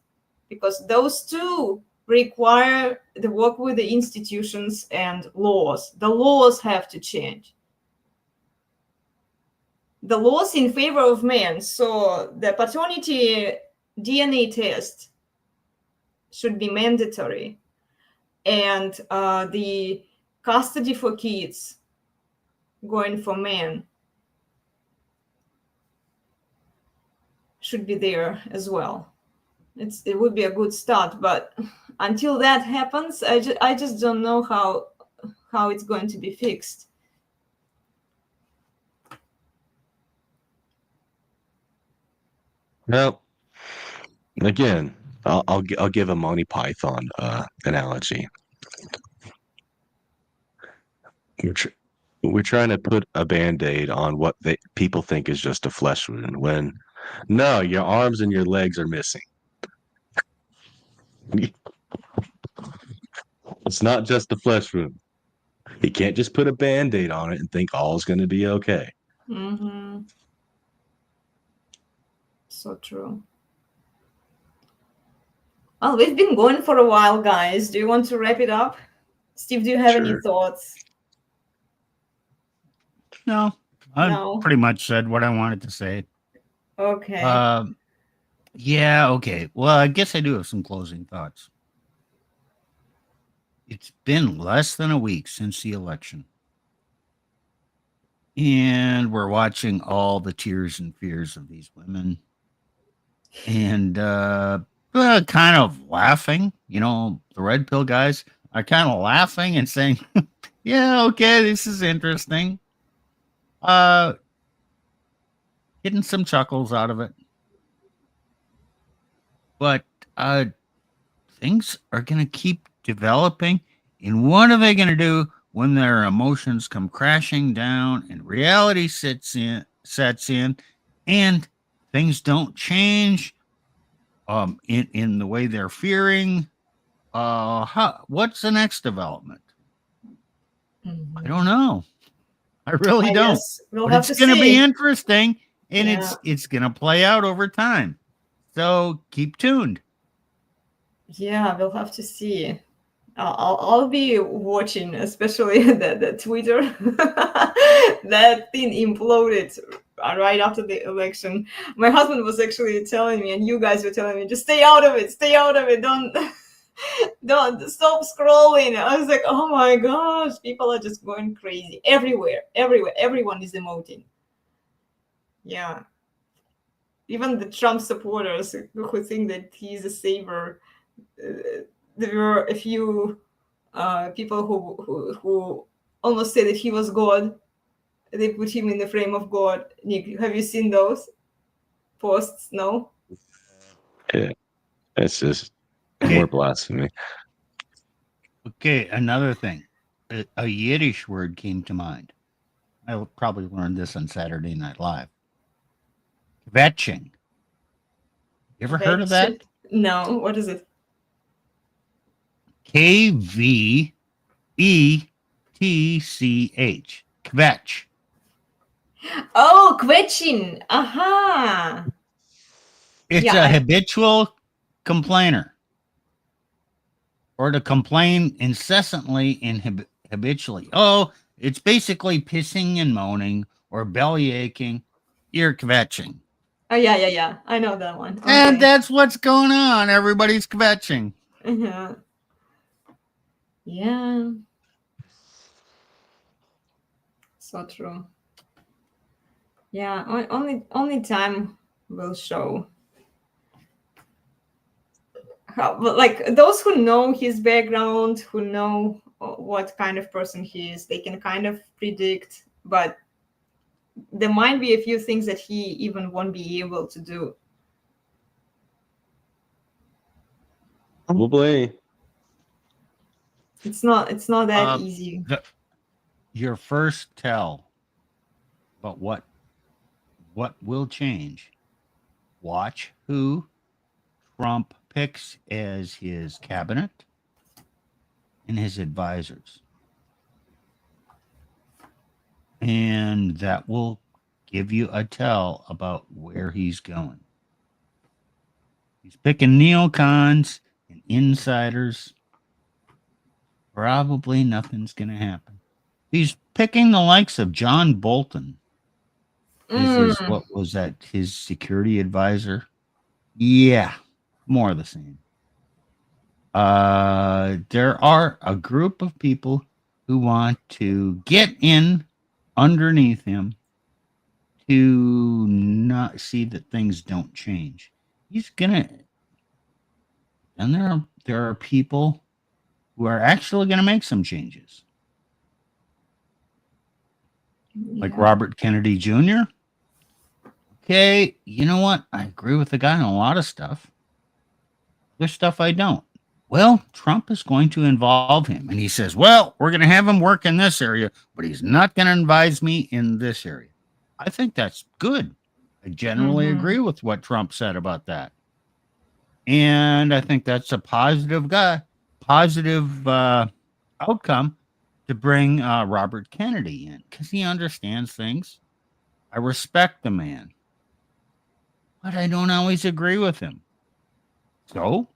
B: because those two require the work with the institutions and laws. The laws have to change. The laws in favor of men. So the paternity DNA test should be mandatory, and the custody for kids going for men should be there as well. It would be a good start, but until that happens, I just don't know how it's going to be fixed.
D: Well, again, I'll give a Monty Python analogy. We're trying to put a Band-Aid on what people think is just a flesh wound, when no, your arms and your legs are missing. It's not just a flesh wound. You can't just put a Band-Aid on it and think all's going to be okay.
B: Mm-hmm. So true. Well, we've been going for a while, guys. Do you want to wrap it up? Steve, do you have any thoughts?
E: No, I pretty much said what I wanted to say.
B: Okay.
E: Yeah, okay. Well, I guess I do have some closing thoughts. It's been less than a week since the election. And we're watching all the tears and fears of these women. And kind of laughing, the red pill guys are kind of laughing and saying, yeah, okay, this is interesting. Getting some chuckles out of it. But things are going to keep developing. And what are they going to do when their emotions come crashing down and reality sets in, and things don't change in the way they're fearing. What's the next development? I don't know. I really
B: I
E: don't.
B: guess we'll
E: But
B: have
E: it's
B: to
E: going to be
B: see.
E: interesting, and
B: Yeah.
E: it's going to play out over time. So keep tuned.
B: Yeah, we'll have to see. I'll be watching, especially the Twitter. That thing imploded right after the election. My husband was actually telling me, and you guys were telling me, just stay out of it, stay out of it, don't stop scrolling. I was like, oh my gosh, people are just going crazy everywhere, everyone is emoting. Yeah, even the Trump supporters who think that he's a savior. There were a few people who almost said that he was God. They put him in the frame of God. Nick, have you seen those posts? No.
D: Yeah, it's just
E: Okay.
D: more blasphemy.
E: Okay, another thing. A Yiddish word came to mind. I probably learned this on Saturday Night Live. Kvetching. You ever heard of that?
B: No. What is it?
E: KVETCH. Kvetch.
B: Oh, kvetching. Aha.
E: It's
B: Yeah,
E: a habitual complainer, or to complain incessantly and habitually. Oh, it's basically pissing and moaning or belly aching. You're kvetching.
B: Oh, yeah. I know that one.
E: And
B: Okay.
E: that's what's going on. Everybody's kvetching.
B: Uh-huh. Yeah. So true. Yeah. Only time will show. But like those who know his background, who know what kind of person he is, they can kind of predict, but there might be a few things that he even won't be able to do.
D: Probably.
B: It's not that easy.
E: Your first tell about what will change. Watch who Trump picks as his cabinet and his advisors. And that will give you a tell about where he's going. He's picking neocons and insiders. Probably nothing's going to happen. He's picking the likes of John Bolton. What was that? His security advisor? Yeah, more of the same. There are a group of people who want to get in underneath him to not see that things don't change. He's gonna, and there are people who are actually gonna make some changes, like Robert Kennedy Jr. Okay, you know what? I agree with the guy on a lot of stuff. There's stuff I don't. Well, Trump is going to involve him. And he says, well, we're going to have him work in this area, but he's not going to advise me in this area. I think that's good. I generally agree with what Trump said about that. And I think that's a positive outcome to bring Robert Kennedy in, because he understands things. I respect the man, but I don't always agree with him. So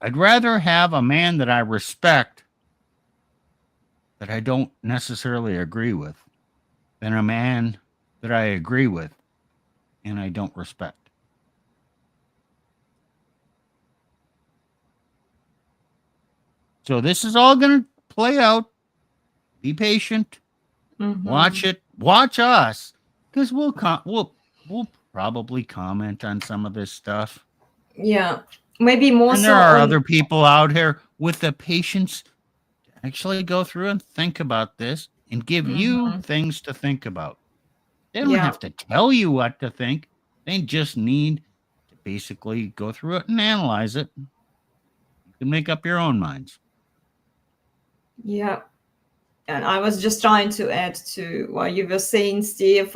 E: I'd rather have a man that I respect that I don't necessarily agree with than a man that I agree with and I don't respect. So this is all going to play out. Be patient. Watch it. Watch us, because we'll probably comment on some of this stuff.
B: Yeah, maybe more.
E: And there are other people out here with the patience to actually go through and think about this and give you things to think about. They don't have to tell you what to think. They just need to basically go through it and analyze it. You can make up your own minds.
B: Yeah. And I was just trying to add to what you were saying, Steve.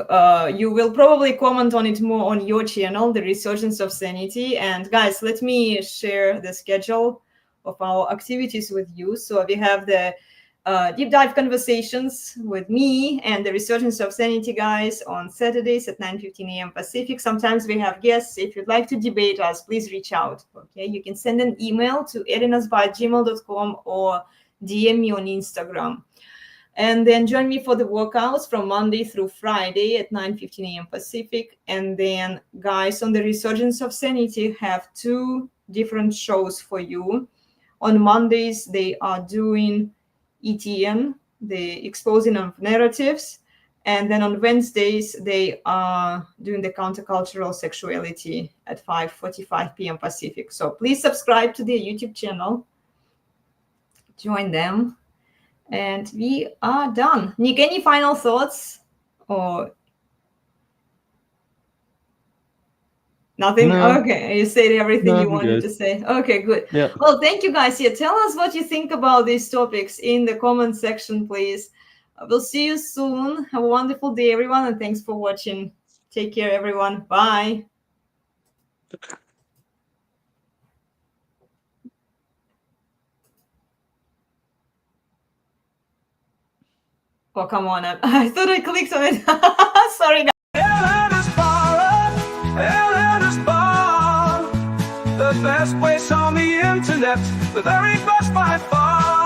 B: You will probably comment on it more on your channel, The Resurgence of Sanity. And guys, let me share the schedule of our activities with you. So we have the deep dive conversations with me and The Resurgence of Sanity guys on Saturdays at 9:15 a.m. Pacific. Sometimes we have guests. If you'd like to debate us, please reach out. Okay, you can send an email to elenasby@gmail.com or DM me on Instagram. And then join me for the workouts from Monday through Friday at 9:15 a.m. Pacific. And then guys on The Resurgence of Sanity have 2 different shows for you. On Mondays, they are doing ETN, the exposing of narratives. And then on Wednesdays, they are doing the countercultural sexuality at 5:45 p.m. Pacific. So please subscribe to their YouTube channel. Join them. And we are done. Nick, any final thoughts or nothing?
D: No.
B: Okay, you said everything
D: No,
B: you
D: I'm
B: wanted
D: good.
B: to say. Okay, good.
D: Yeah.
B: Well, thank you guys. Yeah, tell us what you think about these topics in the comment section, please. We'll see you soon. Have a wonderful day, everyone, and thanks for watching. Take care, everyone. Bye. Oh, come on. I thought I clicked on it. Sorry, guys.
A: Elena's Barre, Elena's Barre, the best place on the internet, the very best by far.